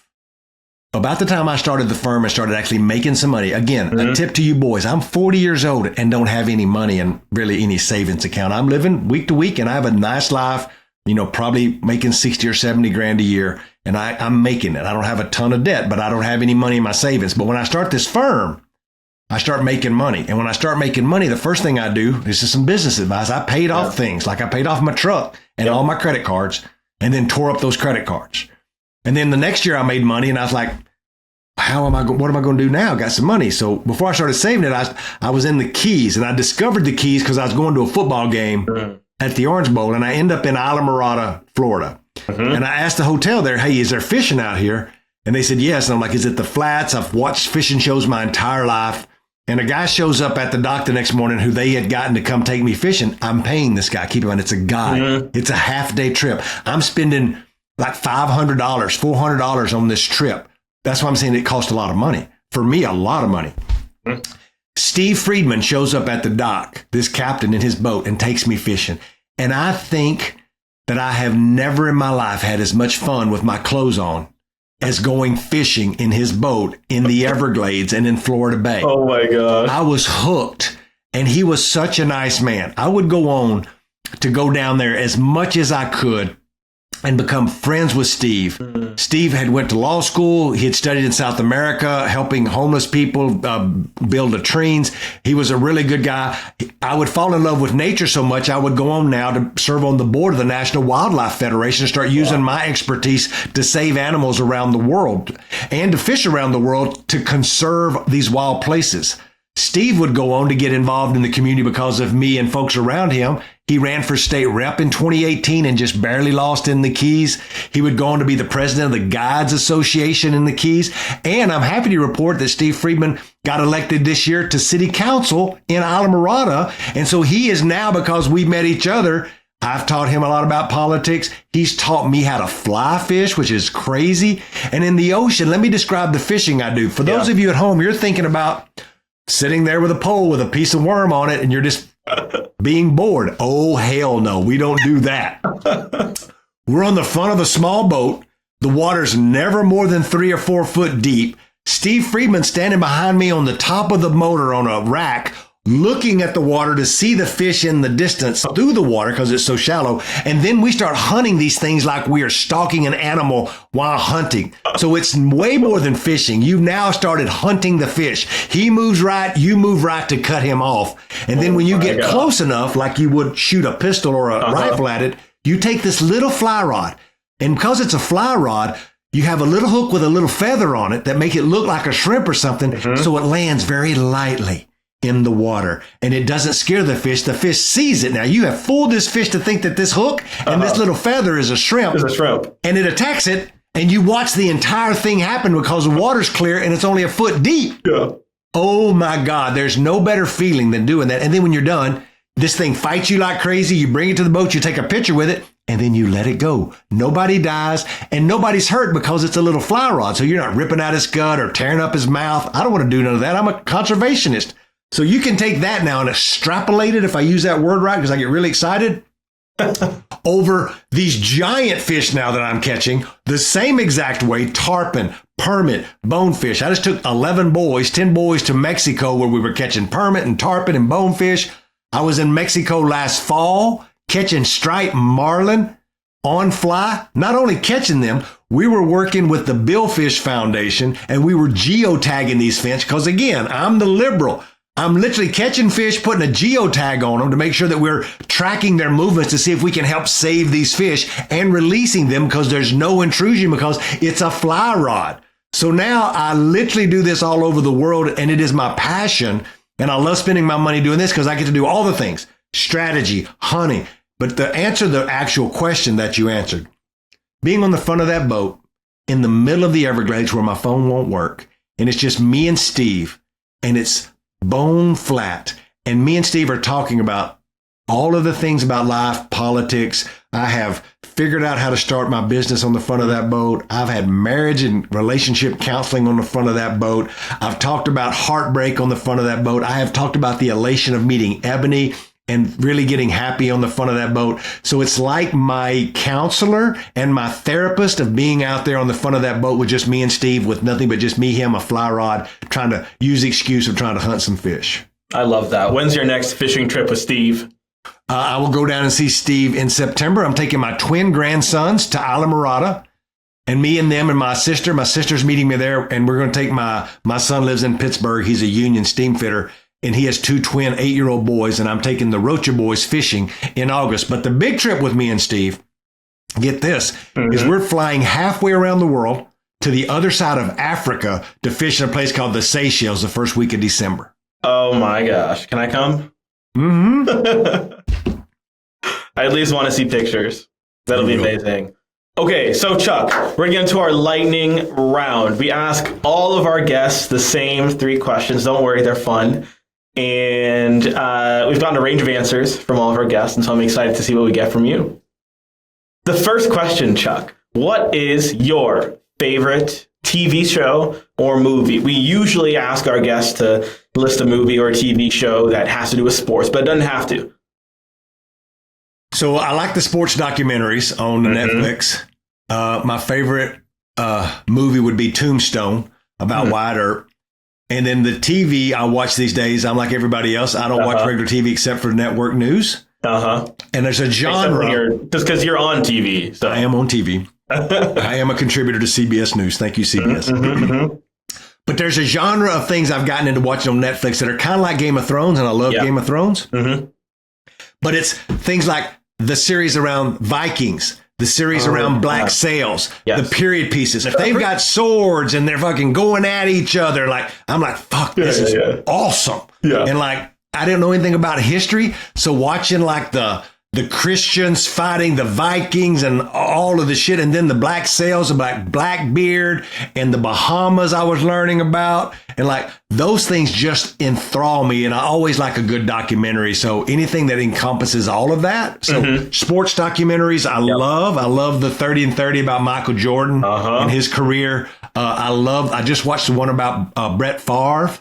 about the time I started the firm and started actually making some money, again, a tip to you boys, I'm 40 years old and don't have any money and really any savings account. I'm living week to week and I have a nice life, probably making 60 or 70 grand a year. And I'm making it. I don't have a ton of debt, but I don't have any money in my savings. But when I start this firm, I start making money. And when I start making money, the first thing I do is just some business advice. I paid off things, like I paid off my truck and all my credit cards and then tore up those credit cards. And then the next year I made money and I was like, what am I going to do now? Got some money. So before I started saving it, I was in the Keys, and I discovered the Keys because I was going to a football game at the Orange Bowl, and I end up in Islamorada, Florida. And I asked the hotel there, hey, is there fishing out here? And they said, yes. And I'm like, is it the flats? I've watched fishing shows my entire life. And a guy shows up at the dock the next morning who they had gotten to come take me fishing. I'm paying this guy. Keep in mind, it's a guy. It's a half-day trip. I'm spending like $500, $400 on this trip. That's why I'm saying it cost a lot of money. For me, a lot of money. Steve Friedman shows up at the dock, this captain in his boat, and takes me fishing. And I think that I have never in my life had as much fun with my clothes on as going fishing in his boat in the Everglades and in Florida Bay. Oh, my God. I was hooked. And he was such a nice man. I would go on to go down there as much as I could and become friends with Steve. Steve had went to law school. He had studied in South America, helping homeless people build latrines. He was a really good guy. I would fall in love with nature so much, I would go on now to serve on the board of the National Wildlife Federation and start using my expertise to save animals around the world and to fish around the world to conserve these wild places. Steve would go on to get involved in the community because of me and folks around him. He ran for state rep in 2018 and just barely lost in the Keys. He would go on to be the president of the Guides Association in the Keys. And I'm happy to report that Steve Friedman got elected this year to city council in Islamorada. And so he is now, because we met each other, I've taught him a lot about politics. He's taught me how to fly fish, which is crazy. And in the ocean, let me describe the fishing I do. For those of you at home, you're thinking about sitting there with a pole with a piece of worm on it and you're just being bored. Oh, hell no. We don't do that. We're on the front of a small boat. The water's never more than 3 or 4 foot deep. Steve Friedman standing behind me on the top of the motor on a rack, looking at the water to see the fish in the distance through the water because it's so shallow. And then we start hunting these things like we are stalking an animal while hunting. So it's way more than fishing. You've now started hunting the fish. He moves right, you move right to cut him off. And then when you get close enough, like you would shoot a pistol or a rifle at it, you take this little fly rod. And because it's a fly rod, you have a little hook with a little feather on it that make it look like a shrimp or something. So it lands very lightly in the water and it doesn't scare the fish. The fish sees it. Now you have fooled this fish to think that this hook and this little feather is a shrimp. It's a shrimp. And it attacks it and you watch the entire thing happen because the water's clear and it's only a foot deep. Yeah. Oh my God, there's no better feeling than doing that. And then when you're done, this thing fights you like crazy. You bring it to the boat, you take a picture with it, and then you let it go. Nobody dies and nobody's hurt because it's a little fly rod. So you're not ripping out his gut or tearing up his mouth. I don't want to do none of that. I'm a conservationist. So you can take that now and extrapolate it, if I use that word right, because I get really excited, over these giant fish now that I'm catching, the same exact way, tarpon, permit, bonefish. I just took 10 boys to Mexico where we were catching permit and tarpon and bonefish. I was in Mexico last fall catching striped marlin on fly. Not only catching them, we were working with the Billfish Foundation and we were geotagging these fish because, again, I'm the liberal. I'm literally catching fish, putting a geotag on them to make sure that we're tracking their movements to see if we can help save these fish and releasing them because there's no intrusion because it's a fly rod. So now I literally do this all over the world and it is my passion. And I love spending my money doing this because I get to do all the things, strategy, hunting. But to answer the actual question that you answered, being on the front of that boat in the middle of the Everglades where my phone won't work, and it's just me and Steve, and it's bone flat, and me and Steve are talking about all of the things about life, politics. I have figured out how to start my business on the front of that boat. I've had marriage and relationship counseling on the front of that boat. I've talked about heartbreak on the front of that boat. I have talked about the elation of meeting Ebony and really getting happy on the front of that boat. So it's like my counselor and my therapist of being out there on the front of that boat with just me and Steve, with nothing but just me, him, a fly rod, trying to use the excuse of trying to hunt some fish. I love that. When's your next fishing trip with Steve? I will go down and see Steve in September. I'm taking my twin grandsons to Isla Morada, and me and them and my sister. My sister's meeting me there, and we're going to take my son lives in Pittsburgh. He's a union steam fitter, and he has two twin 8-year-old boys, and I'm taking the Rocha boys fishing in August. But the big trip with me and Steve, get this, is we're flying halfway around the world to the other side of Africa to fish in a place called the Seychelles the first week of December. Oh my gosh. Can I come? I at least want to see pictures. That'll be amazing. Okay, so Chuck, we're going to get into our lightning round. We ask all of our guests the same 3 questions. Don't worry, they're fun. And we've gotten a range of answers from all of our guests, and so I'm excited to see what we get from you. The first question, Chuck, what is your favorite TV show or movie? We usually ask our guests to list a movie or a TV show that has to do with sports, but it doesn't have to. So I like the sports documentaries on Netflix. My favorite movie would be Tombstone, about Wyatt Earp. And then the TV I watch these days, I'm like everybody else. I don't watch regular TV except for network news. And there's a genre. Just because you're on TV. So. I am on TV. I am a contributor to CBS News. Thank you, CBS. But there's a genre of things I've gotten into watching on Netflix that are kind of like Game of Thrones, and I love Game of Thrones. But it's things like the series around Vikings, the series around Black Sails, the period pieces. If they've got swords and they're fucking going at each other, like I'm like, fuck, this is awesome. And like, I didn't know anything about history. So watching like the Christians fighting the Vikings and all of the shit. And then the Black Sails about Blackbeard and the Bahamas I was learning about. And like those things just enthrall me. And I always like a good documentary. So anything that encompasses all of that. So sports documentaries, I love the 30 and 30 about Michael Jordan and his career. I just watched the one about Brett Favre.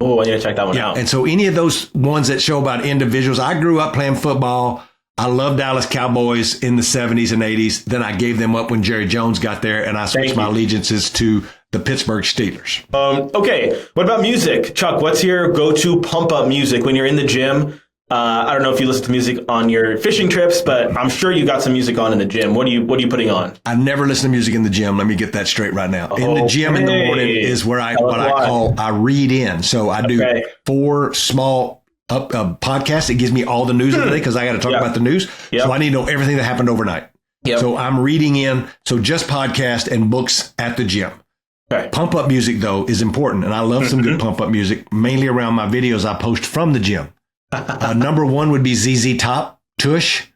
Oh, I need to check that one out. And so any of those ones that show about individuals, I grew up playing football. I loved Dallas Cowboys in the 70s and 80s. Then I gave them up when Jerry Jones got there, and I switched my allegiances to the Pittsburgh Steelers. Okay, what about music? Chuck, what's your go-to pump-up music when you're in the gym? I don't know if you listen to music on your fishing trips, but I'm sure you got some music on in the gym. What are you putting on? I never listen to music in the gym. Let me get that straight right now. In the gym in the morning is where I read in. So I do 4 small podcast. It gives me all the news of the day because I got to talk about the news. So I need to know everything that happened overnight. So I'm reading in. So just podcast and books at the gym. Pump up music, though, is important. And I love some good pump up music, mainly around my videos I post from the gym. Number 1 would be ZZ Top, Tush,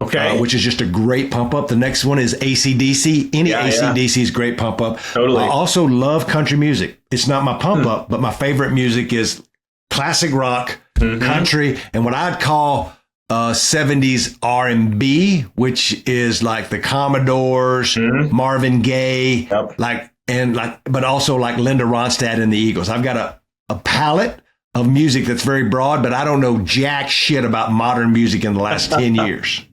which is just a great pump up. The next one is AC/DC. Any AC/DC is great pump up. I also love country music. It's not my pump up, but my favorite music is classic rock, country, and what I'd call 70s R&B, which is like the Commodores, Marvin Gaye, but also like Linda Ronstadt and the Eagles. I've got a palette of music that's very broad, but I don't know jack shit about modern music in the last 10 years.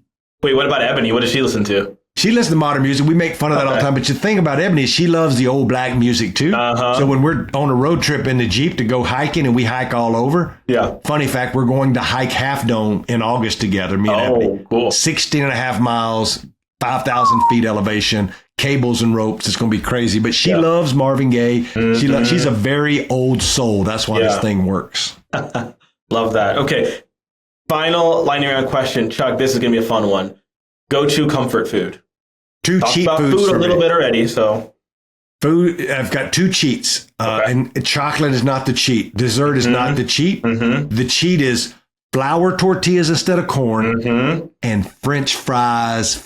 Wait, what about Ebony? What does she listen to? She listens to modern music. We make fun of that all the time. But the thing about Ebony is she loves the old black music too. So when we're on a road trip in the Jeep to go hiking, and we hike all over. Funny fact, we're going to hike Half Dome in August together, me and Ebony. Cool. 16 and a half miles, 5,000 feet elevation, cables and ropes. It's going to be crazy. But she loves Marvin Gaye. She's a very old soul. That's why this thing works. Love that. Okay. Final lightning round question. Chuck, this is going to be a fun one. Go-to comfort food. Two cheat foods food a little bit already, so. Food, I've got 2 cheats. And chocolate is not the cheat. Dessert is not the cheat. The cheat is flour tortillas instead of corn and French fries.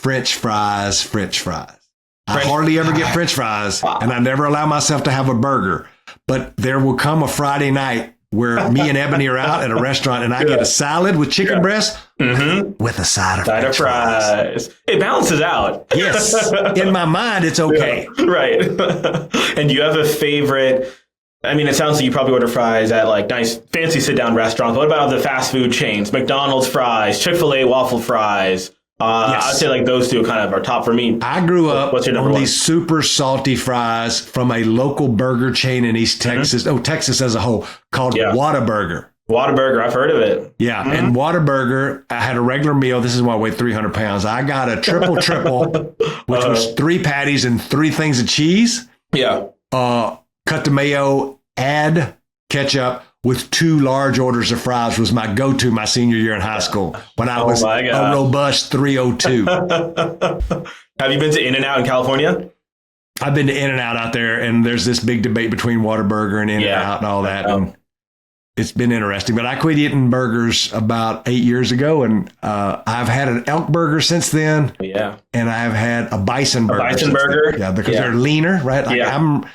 I hardly ever get French fries, and I never allow myself to have a burger. But there will come a Friday night where me and Ebony are out at a restaurant and I get a salad with chicken breast with a side of fries. It balances out. Yes. In my mind, it's okay. Yeah, right. And do you have a favorite? I mean, it sounds like you probably order fries at like nice, fancy sit-down restaurants. What about the fast food chains? McDonald's fries, Chick-fil-A waffle fries. Yes. I'd say like those two kind of are top for me. I grew up on these super salty fries from a local burger chain in East Texas. Texas as a whole, called Whataburger. Whataburger, I've heard of it. Yeah, and Whataburger, I had a regular meal. This is why I weighed 300 pounds. I got a triple, which was 3 patties and 3 things of cheese. Yeah. Cut the mayo, add ketchup, with 2 large orders of fries was my go-to my senior year in high school when I was a robust 302. Have you been to In-N-Out in California? I've been to In-N-Out out there, and there's this big debate between Whataburger and In-N-Out and all that. And it's been interesting. But I quit eating burgers about 8 years ago, and I've had an elk burger since then. Yeah. And I've had a bison burger. Bison burger? Yeah, because they're leaner, right? Like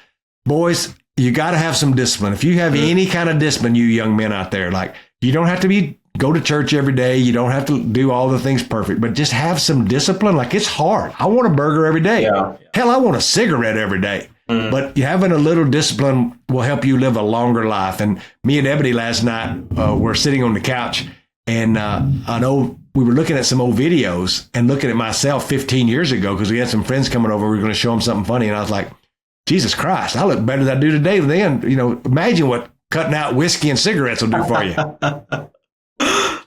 boys, you got to have some discipline. If you have any kind of discipline, you young men out there, like you don't have to go to church every day. You don't have to do all the things perfect, but just have some discipline. Like it's hard. I want a burger every day. Yeah. Hell, I want a cigarette every day. But having a little discipline will help you live a longer life. And me and Ebony last night were sitting on the couch, and we were looking at some old videos and looking at myself 15 years ago because we had some friends coming over. We were going to show them something funny, and I was like, Jesus Christ, I look better than I do today. Then, imagine what cutting out whiskey and cigarettes will do for you.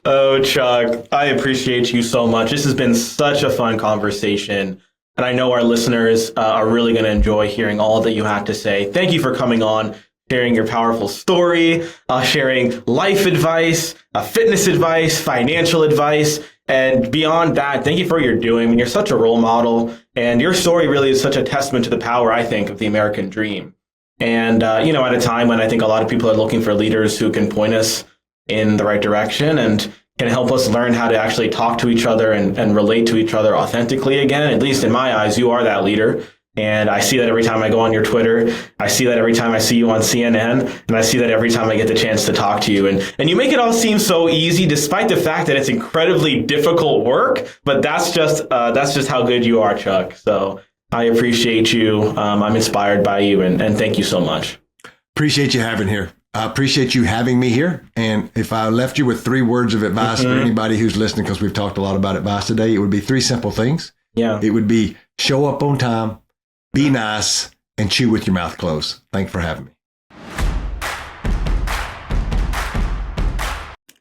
Oh, Chuck, I appreciate you so much. This has been such a fun conversation. And I know our listeners are really going to enjoy hearing all that you have to say. Thank you for coming on, sharing your powerful story, sharing life advice, fitness advice, financial advice. And beyond that, thank you for what you're doing. I mean, you're such a role model, and your story really is such a testament to the power, I think, of the American dream. And, at a time when I think a lot of people are looking for leaders who can point us in the right direction and can help us learn how to actually talk to each other and relate to each other authentically again. At least in my eyes, you are that leader. And I see that every time I go on your Twitter. I see that every time I see you on CNN. And I see that every time I get the chance to talk to you. And you make it all seem so easy, despite the fact that it's incredibly difficult work. But that's just how good you are, Chuck. So I appreciate you. I'm inspired by you. And thank you so much. Appreciate you having here. I appreciate you having me here. And if I left you with 3 words of advice for anybody who's listening, because we've talked a lot about advice today, it would be 3 simple things. Yeah. It would be show up on time, be nice, and chew with your mouth closed. Thanks for having me.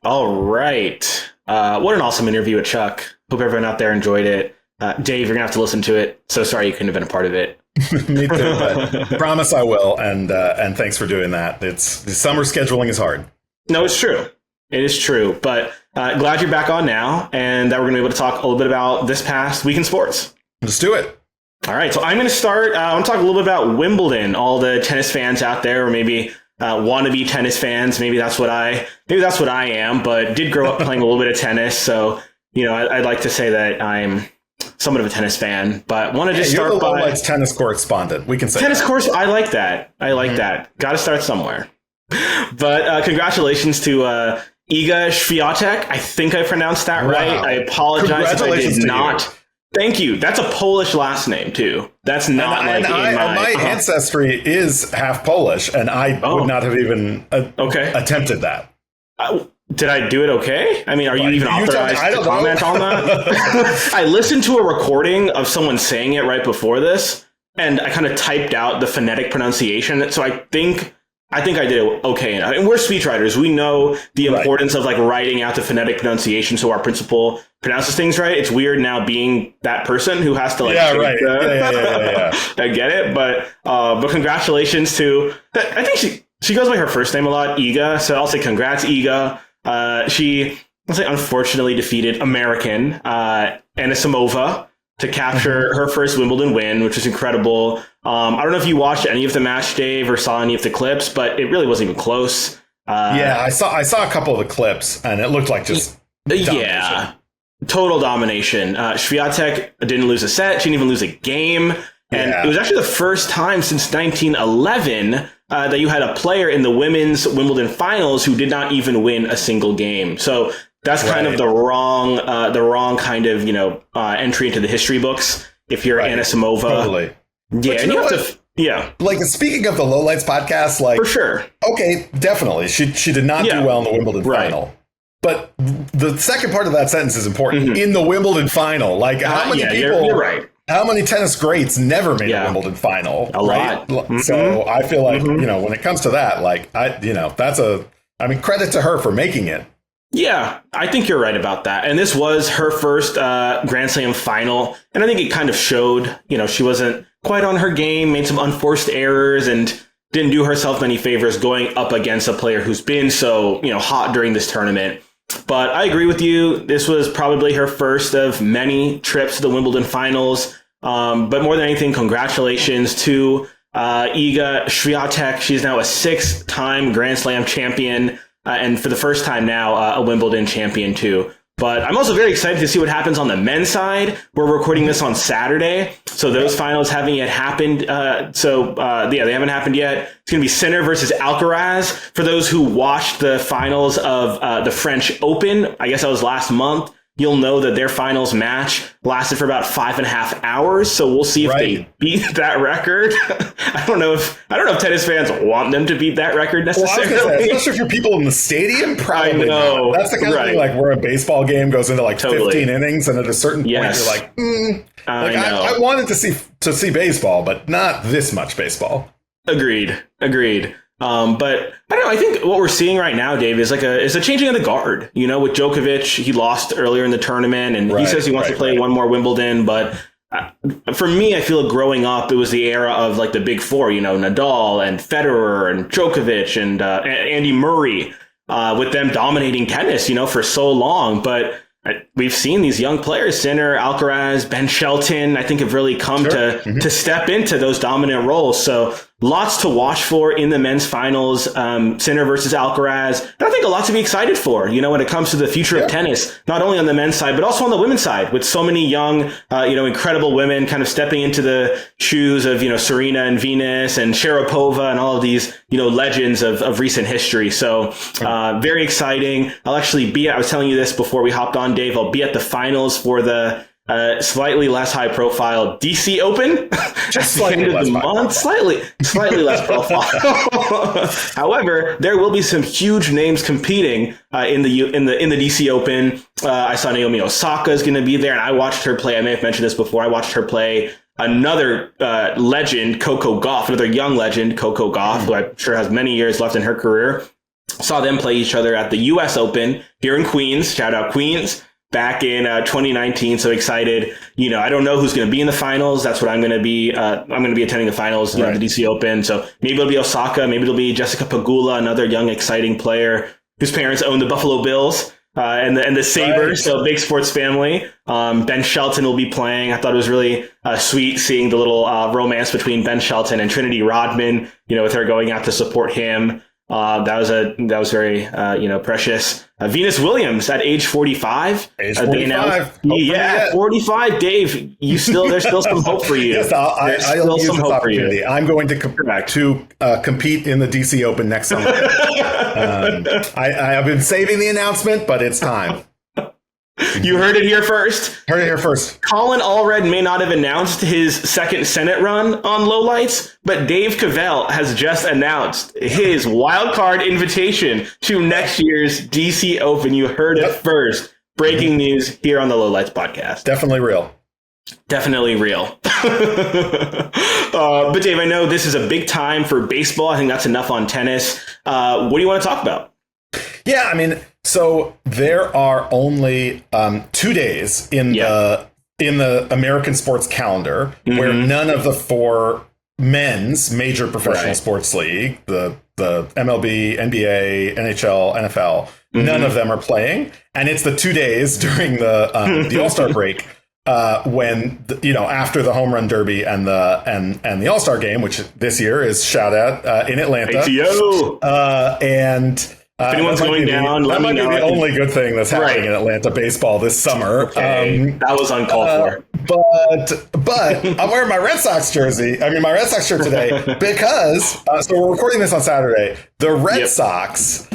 All right. What an awesome interview with Chuck. Hope everyone out there enjoyed it. Dave, you're going to have to listen to it. So sorry you couldn't have been a part of it. Me too, but promise I will. And thanks for doing that. The summer scheduling is hard. No, it's true. It is true. But glad you're back on now, and that we're going to be able to talk a little bit about this past week in sports. Let's do it. All right. So I'm going to start. I want to talk a little bit about Wimbledon. All the tennis fans out there, or maybe wannabe tennis fans. Maybe that's what I am. But did grow up playing a little bit of tennis, so I'd like to say that I'm somewhat of a tennis fan, but wanted to start you're the by Lowlights tennis correspondent. We can say tennis course. I like that. That. Got to start somewhere. But congratulations to Iga Świątek. I think I pronounced that right. I apologize if I did not. Thank you. That's a Polish last name too. That's not my ancestry is half Polish, and I would not have even attempted that. Did I do it okay? I mean, are you even authorized to comment on that? I listened to a recording of someone saying it right before this, and I kind of typed out the phonetic pronunciation. So I think I did it okay. And we're speechwriters. We know the importance of writing out the phonetic pronunciation so our principal pronounces things right. It's weird now being that person who has to I get it. But congratulations to, I think she goes by her first name a lot, Iga. So I'll say congrats, Iga. She, unfortunately defeated American Anisimova to capture her first Wimbledon win, which was incredible. I don't know if you watched any of the match, Dave, or saw any of the clips, but it really wasn't even close. I saw a couple of the clips, and it looked like just domination. Total domination. Świątek didn't lose a set. She didn't even lose a game. And it was actually the first time since 1911 that you had a player in the women's Wimbledon finals who did not even win a single game. So that's kind of the wrong kind of, entry into the history books. If you're Anisimova. Totally. Yeah. And you have to, Like, speaking of the Lowlights podcast, like, for sure. Okay, definitely. She did not do well in the Wimbledon final. But the second part of that sentence is important. In the Wimbledon final, like, how many people, you're right. How many tennis greats never made a Wimbledon final? A lot. So I feel like, when it comes to that, like, credit to her for making it. Yeah, I think you're right about that. And this was her first Grand Slam final. And I think it kind of showed, she wasn't quite on her game, made some unforced errors, and didn't do herself many favors going up against a player who's been so, hot during this tournament. But I agree with you. This was probably her first of many trips to the Wimbledon finals. But more than anything, congratulations to Iga Swiatek. She's now a 6-time Grand Slam champion. And for the first time now, a Wimbledon champion, too. But I'm also very excited to see what happens on the men's side. We're recording this on Saturday, so those finals haven't yet happened. They haven't happened yet. It's going to be Sinner versus Alcaraz. For those who watched the finals of the French Open, I guess that was last month, you'll know that their finals match lasted for about 5.5 hours. So we'll see if they beat that record. I don't know if tennis fans want them to beat that record necessarily. Well, I was gonna say, especially for people in the stadium, probably not. That's the kind of thing like where a baseball game goes into 15 innings, and at a certain point you're like, I wanted to see baseball, but not this much baseball. Agreed. But I don't know. I think what we're seeing right now, Dave, is a changing of the guard. With Djokovic, he lost earlier in the tournament, and he says he wants to play one more Wimbledon. But for me, I feel growing up, it was the era of the big four. Nadal and Federer and Djokovic and Andy Murray, with them dominating tennis, for so long. But we've seen these young players, Sinner, Alcaraz, Ben Shelton, I think have really come to step into those dominant roles. So lots to watch for in the men's finals, Sinner versus Alcaraz. And I think a lot to be excited for, when it comes to the future of tennis, not only on the men's side, but also on the women's side, with so many young, incredible women kind of stepping into the shoes of, Serena and Venus and Sharapova and all of these, legends of recent history. So very exciting. I was telling you this before we hopped on, Dave, I'll be at the finals for the slightly less high profile DC Open. Just slightly less month. Slightly less profile. However, there will be some huge names competing in the DC Open. I saw Naomi Osaka is going to be there, and I watched her play. I may have mentioned this before. I watched her play another legend, Coco Gauff, another young legend, Coco Gauff, who I'm sure has many years left in her career. Saw them play each other at the U.S. Open here in Queens. Shout out Queens. Back in 2019, so excited. I don't know who's going to be in the finals. That's what I'm going to be. I'm going to be attending the finals, the DC Open. So maybe it'll be Osaka. Maybe it'll be Jessica Pegula, another young, exciting player whose parents own the Buffalo Bills and the Sabres. So big sports family. Ben Shelton will be playing. I thought it was really sweet seeing the little romance between Ben Shelton and Trinity Rodman. With her going out to support him. That was very precious. Venus Williams at age 45. Age 45. 45. Dave, there's still some hope for you. Yes, I'll use this opportunity. I'm going to compete in the DC Open next summer. I have been saving the announcement, but it's time. You heard it here first. Colin Allred may not have announced his second Senate run on Lowlights, but Dave Cavell has just announced his wild card invitation to next year's DC Open. You heard it first. Breaking news here on the Lowlights podcast. Definitely real. But Dave, I know this is a big time for baseball. I think that's enough on tennis. What do you want to talk about? Yeah, so there are only 2 days in the American sports calendar where none of the 4 men's major professional sports league, the MLB, NBA, NHL, NFL, none of them are playing, and it's the 2 days during the All-Star break when after the Home Run Derby and the All-Star Game, which this year is shot at in Atlanta, ATO. If anyone's going down, let me know. That might be the only good thing that's happening in Atlanta baseball this summer. Okay. That was uncalled for. But I'm wearing my Red Sox jersey. I mean, my Red Sox shirt today because, so we're recording this on Saturday. The Red Sox,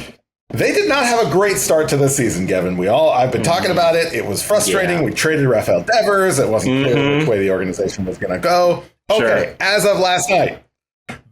they did not have a great start to the season, Gevin. I've been talking about it. It was frustrating. We traded Rafael Devers. It wasn't clear which way the organization was going to go. Okay, as of last night,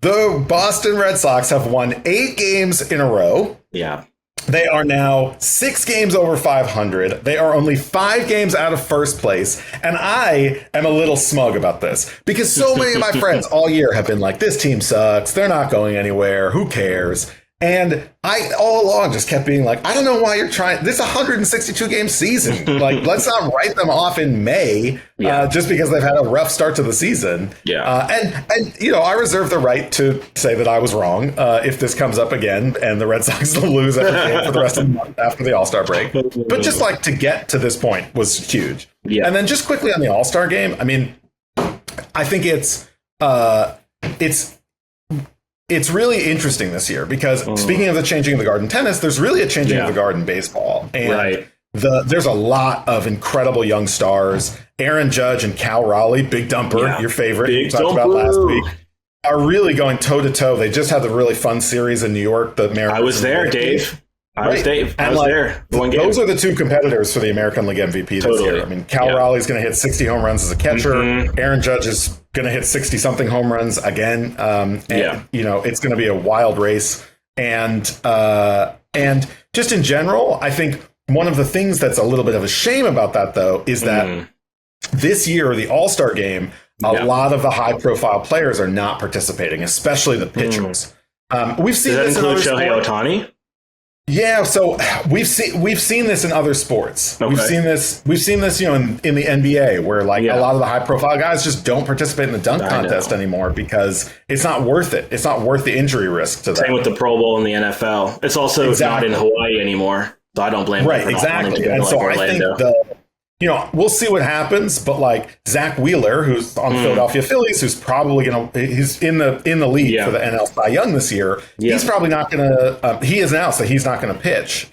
the Boston Red Sox have won 8 games in a row. Yeah. They are now 6 games over 500. They are only 5 games out of first place. And I am a little smug about this because so many of my friends all year have been like, this team sucks. They're not going anywhere. Who cares? And I all along just kept being like, I don't know why you're trying. This is a 162 game season. Like, let's not write them off in May just because they've had a rough start to the season. Yeah. And you know, I reserve the right to say that I was wrong if this comes up again and the Red Sox lose every game for the rest of the month after the All-Star break. But just like to get to this point was huge. Yeah. And then just quickly on the All-Star game, I mean, I think it's really interesting this year because speaking of the changing of the guard in tennis, there's really a changing of the guard in baseball. And there's a lot of incredible young stars. Aaron Judge and Cal Raleigh, Big Dumper, your favorite, you talked about last week, are really going toe to toe. They just had the really fun series in New York. I was there, Dave. I was there. Those are the 2 competitors for the American League MVP this year. I mean, Cal Raleigh's going to hit 60 home runs as a catcher. Aaron Judge is going to hit 60-something home runs again. You know, it's going to be a wild race. And just in general, I think one of the things that's a little bit of a shame about that, though, is that this year, the All-Star Game, a lot of the high-profile players are not participating, especially the pitchers. We've seen this in other sports. Shohei Ohtani? Yeah, so we've seen this in other sports. Okay. We've seen this, you know, in the NBA where like a lot of the high profile guys just don't participate in the dunk contest anymore because it's not worth it. It's not worth the injury risk to them. Same with the Pro Bowl in the NFL. It's also not in Hawaii anymore, so I don't blame them for not wanting to go and to so Orlando. I think you know, we'll see what happens, but like Zach Wheeler, who's on the Philadelphia Phillies, who's probably he's in the league for the NL Cy Young this year. He's probably not gonna. He has announced that he's not going to pitch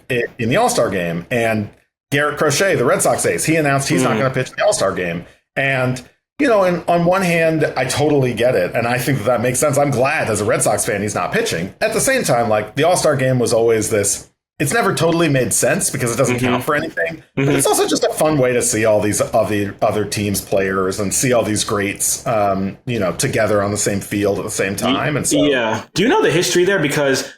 in the All-Star game. And Garrett Crochet, the Red Sox ace, he announced he's not going to pitch in the All-Star game. And you know, and on one hand, I totally get it, and I think that makes sense. I'm glad as a Red Sox fan he's not pitching. At the same time, like the All-Star game was always this. It's never totally made sense because it doesn't count for anything. But it's also just a fun way to see all these other teams' players and see all these greats, you know, together on the same field at the same time. And so, do you know the history there? Because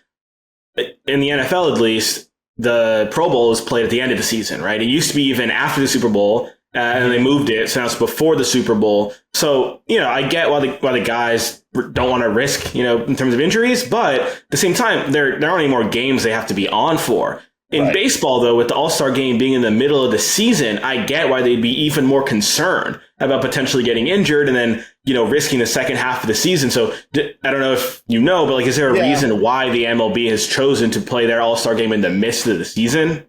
in the NFL, at least, the Pro Bowl is played at the end of the season, right? It used to be even after the Super Bowl, and they moved it, so now it's before the Super Bowl. So, you know, I get why the guys don't want to risk, you know, in terms of injuries, but at the same time, there aren't any more games they have to be on for. In baseball, though, with the All-Star game being in the middle of the season, I get why they'd be even more concerned about potentially getting injured and then, you know, risking the second half of the season. So I don't know if you know, but like, is there a reason why the MLB has chosen to play their All-Star game in the midst of the season?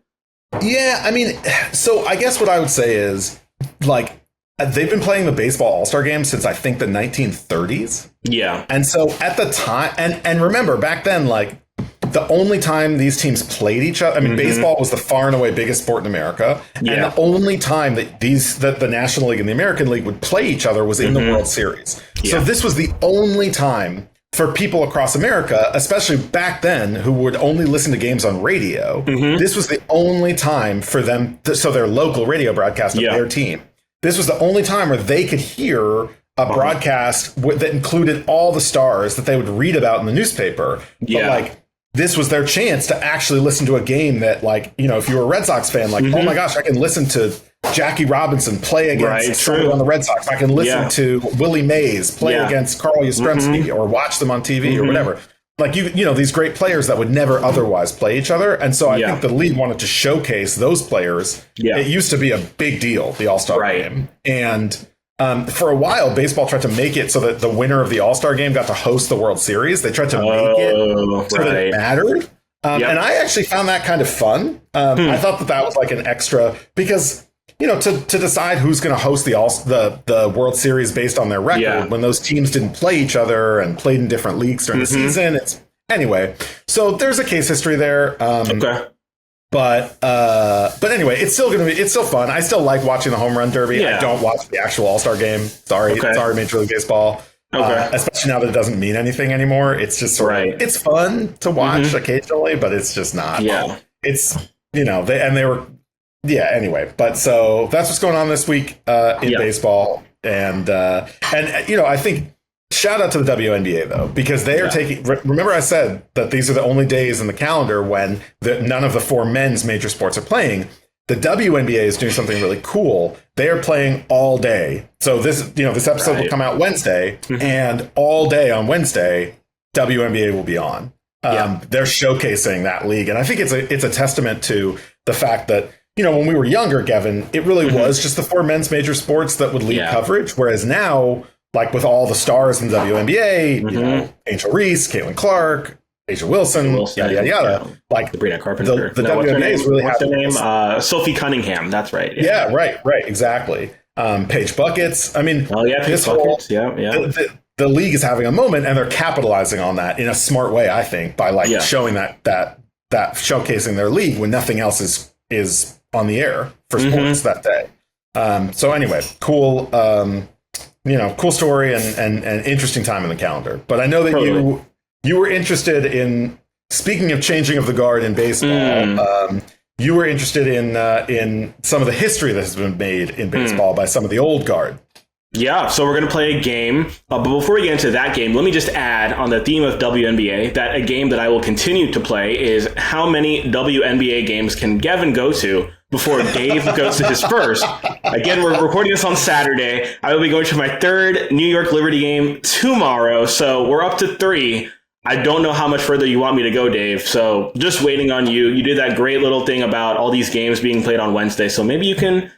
Yeah, I mean, so I guess what I would say is, like, they've been playing the baseball All-Star game since I think the 1930s. Yeah. And so at the time, and remember, back then, like, the only time these teams played each other, I mean, baseball was the far and away biggest sport in America. Yeah. And the only time that the National League and the American League would play each other was in the World Series. Yeah. So this was the only time for people across America, especially back then, who would only listen to games on radio. This was the only time for them, so their local radio broadcast of their team. This was the only time where they could hear a broadcast that included all the stars that they would read about in the newspaper. But like, this was their chance to actually listen to a game that, like, you know, if you were a Red Sox fan, like, oh my gosh, I can listen to Jackie Robinson play against somebody on the Red Sox. I can listen to Willie Mays play against Carl Yastrzemski or watch them on TV or whatever. Like, you know, these great players that would never otherwise play each other. And so I think the league wanted to showcase those players. It used to be a big deal, the All-Star game. And for a while, baseball tried to make it so that the winner of the All-Star game got to host the World Series. They tried to make it so that it mattered. And I actually found that kind of fun. I thought that was like an extra, because, you know, to decide who's going to host the World Series based on their record when those teams didn't play each other and played in different leagues during the season, Anyway, so there's a case history there. Okay. But anyway, it's still fun. I still like watching the home run derby. Yeah. I don't watch the actual All-Star game. Sorry, Major League Baseball. Especially now that it doesn't mean anything anymore. It's just sort of, it's fun to watch occasionally, but it's just not. Yeah. It's, they were, anyway. But so that's what's going on this week in baseball. And I think shout out to the WNBA, though, because they are taking. Remember, I said that these are the only days in the calendar when none of the 4 men's major sports are playing. The WNBA is doing something really cool. They are playing all day. So this episode will come out Wednesday, and all day on Wednesday, WNBA will be on. They're showcasing that league, and I think it's a testament to the fact that when we were younger, Gevin, it really was just the 4 men's major sports that would lead coverage, whereas now, like with all the stars in the WNBA, Angel Reese, Caitlin Clark, Asia Wilson, yada yada. Like Sabrina Carpenter. The WNBA is really what's her name? Sophie Cunningham. That's right. Yeah, right, exactly. Paige Buckets. I mean, Paige Buckets. The league is having a moment, and they're capitalizing on that in a smart way, I think, by showing that showcasing their league when nothing else is on the air for sports that day. So anyway, cool. Cool story and interesting time in the calendar. But I know that you were interested in, speaking of changing of the guard in baseball, you were interested in some of the history that has been made in baseball by some of the old guard. Yeah, so we're going to play a game. But before we get into that game, let me just add on the theme of WNBA that a game that I will continue to play is how many WNBA games can Gevin go to before Dave goes to his first. Again, we're recording this on Saturday. I will be going to my 3rd New York Liberty game tomorrow, so we're up to 3. I don't know how much further you want me to go, Dave, so just waiting on you. You did that great little thing about all these games being played on Wednesday, so maybe you can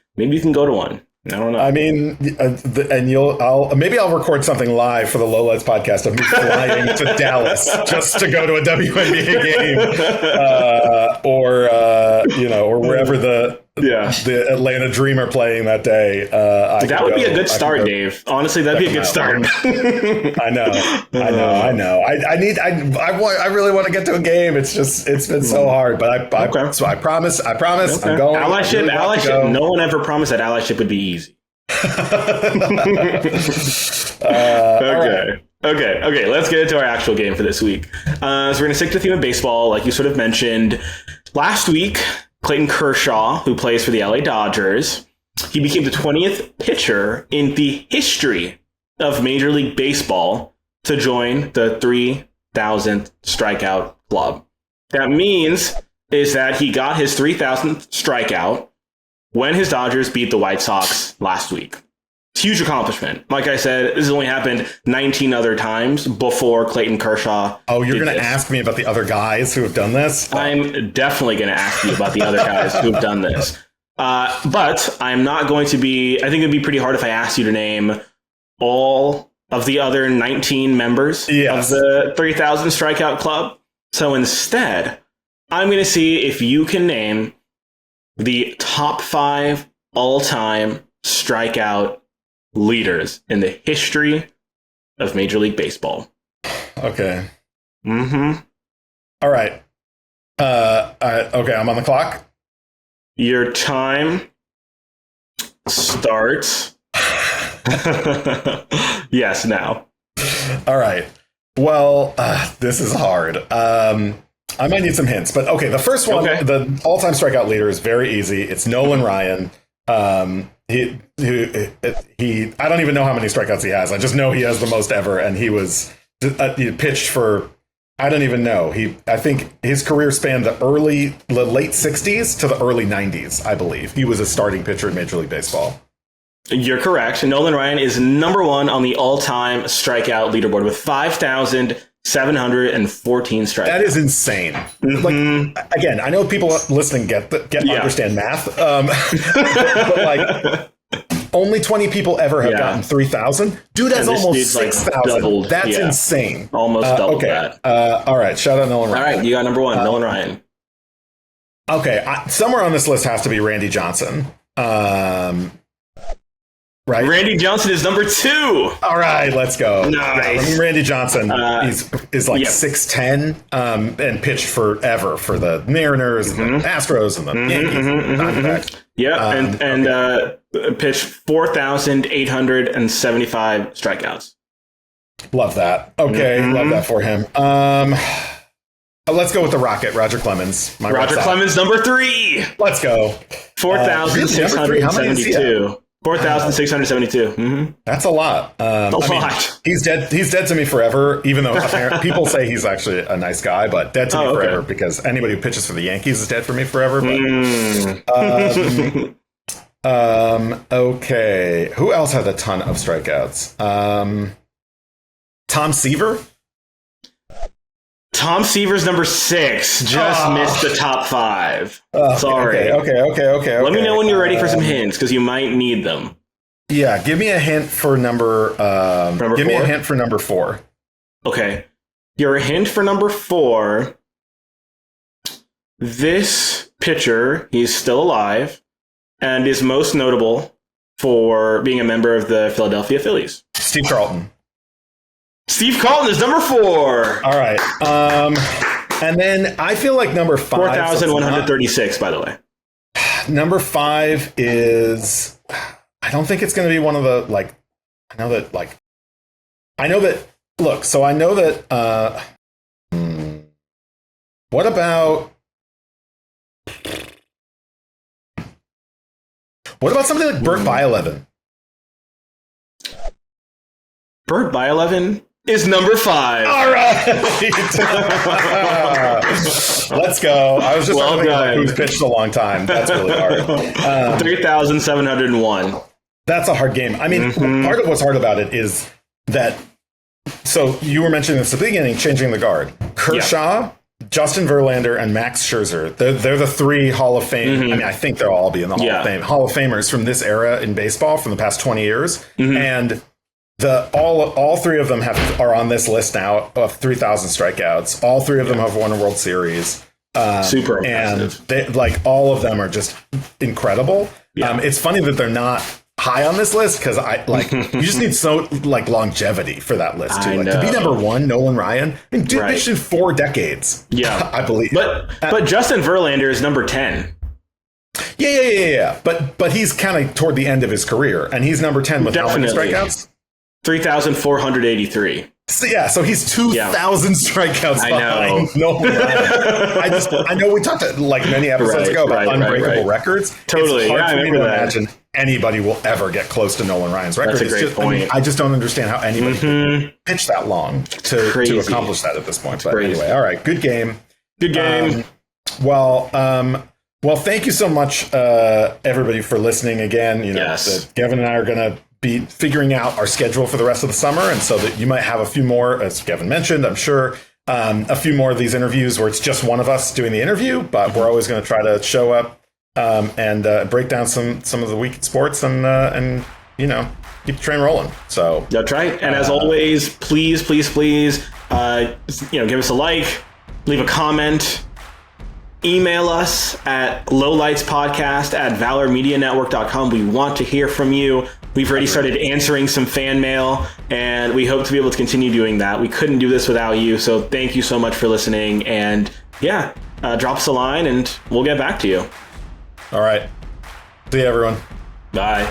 go to one. I don't know. I mean, maybe I'll record something live for the Lowlights podcast of me flying to Dallas just to go to a WNBA game, or wherever the Atlanta Dream are playing that day. That would be a good start, Dave. Honestly, that'd be a good start. I know. I really want to get to a game. It's been so hard, but I promise. Okay. I'm going. Allyship. No one ever promised that allyship would be easy. Okay. Let's get into our actual game for this week. So we're going to stick to the theme of baseball, like you sort of mentioned. Last week, Clayton Kershaw, who plays for the LA Dodgers, he became the 20th pitcher in the history of Major League Baseball to join the 3,000th strikeout club. That means is that he got his 3,000th strikeout when his Dodgers beat the White Sox last week. It's a huge accomplishment. Like I said, this has only happened 19 other times before Clayton Kershaw. Oh, you're going to ask me about the other guys who have done this? I'm definitely going to ask you about the other guys who have done this. But I'm not going to be... I think it would be pretty hard if I asked you to name all of the other 19 members of the 3,000 strikeout club. So instead, I'm going to see if you can name the top 5 all-time strikeout leaders in the history of Major League Baseball. Okay. Mm-hmm. All right. Okay, I'm on the clock. Your time starts. Yes, now. All right. Well, this is hard. I might need some hints, but okay. The first one, the all-time strikeout leader, is very easy. It's Nolan Ryan. He I don't even know how many strikeouts he has. I just know he has the most ever, and he pitched for, I don't even know. I think his career spanned the late 60s to the early 90s, I believe. He was a starting pitcher in Major League Baseball. You're correct. Nolan Ryan is number 1 on the all-time strikeout leaderboard with 5,714 strikeouts. That is insane. Mm-hmm. Like, again, I know people listening understand math, but like only 20 people ever have gotten 3,000. Dude, that's almost 6,000. That's insane. Almost double that. All right, shout out Nolan Ryan. All right, you got number 1, Nolan Ryan. Okay, somewhere on this list has to be Randy Johnson. Right. Randy Johnson is number 2. All right, let's go. Nice. I mean, Randy Johnson is like 6'10", and pitched forever for the Mariners, and the Astros, and the Yankees. And pitched 4,875 strikeouts. Love that. Okay, love that for him. Let's go with the Rocket, Roger Clemens. Roger Clemens, number 3. Let's go. 4,672. 4,672. That's a lot. He's dead to me forever, even though people say he's actually a nice guy, but dead to me forever because anybody who pitches for the Yankees is dead for me forever. But, okay. Who else had a ton of strikeouts? Tom Seaver? Tom Seaver's number 6. Just missed the top 5. Sorry. Okay. Let me know when you're ready for some hints, because you might need them. Yeah, give me a hint for number. Give me a hint for number 4. Okay, your hint for number 4. This pitcher, he's still alive, and is most notable for being a member of the Philadelphia Phillies. Steve Carlton. Steve Carlton is number 4. All right. And then I feel like number 5. 4,136, by the way. Number 5 is. I don't think it's going to be one of the I know that. Look, so I know that. What about? What about somebody like Burt Blyleven? Burt Blyleven is number 5. All right. Let's go. I was just thinking who's pitched a long time. That's really hard. 3,701. That's a hard game. I mean, part of what's hard about it is that. So you were mentioning this at the beginning, changing the guard. Kershaw, Justin Verlander, and Max Scherzer. They're the 3 Hall of Fame. I mean, I think they'll all be in the Hall of Famers from this era in baseball from the past 20 years. And all 3 of them are on this list now of 3,000 strikeouts. All 3 of them have won a World Series. Super impressive. And all of them are just incredible. It's funny that they're not high on this list because you just need longevity for that list too. To be number 1, Nolan Ryan. I mean, dude pitched in 4 decades. Yeah, I believe. But Justin Verlander is number 10. Yeah. But he's kind of toward the end of his career, and he's number 10 with how many strikeouts? 3,483. So he's 2,000 strikeouts behind Nolan Ryan. I know we talked many episodes ago about unbreakable records. Totally. It's hard for me to imagine anybody will ever get close to Nolan Ryan's record. That's a great point. I just don't understand how anybody can pitch that long to accomplish that at this point. But anyway, all right, good game. Well, thank you so much, everybody, for listening again. Gevin and I are going to be figuring out our schedule for the rest of the summer, and so that you might have a few more, as Gevin mentioned, I'm sure, a few more of these interviews where it's just one of us doing the interview, but we're always going to try to show up and break down some of the week in sports and keep the train rolling. So that's right. And as always, please, give us a like, leave a comment. Email us at lowlightspodcast@valormedianetwork.com. We want to hear from you. We've already started answering some fan mail, and we hope to be able to continue doing that. We couldn't do this without you, so thank you so much for listening. And drop us a line, and we'll get back to you. All right. See you, everyone. Bye.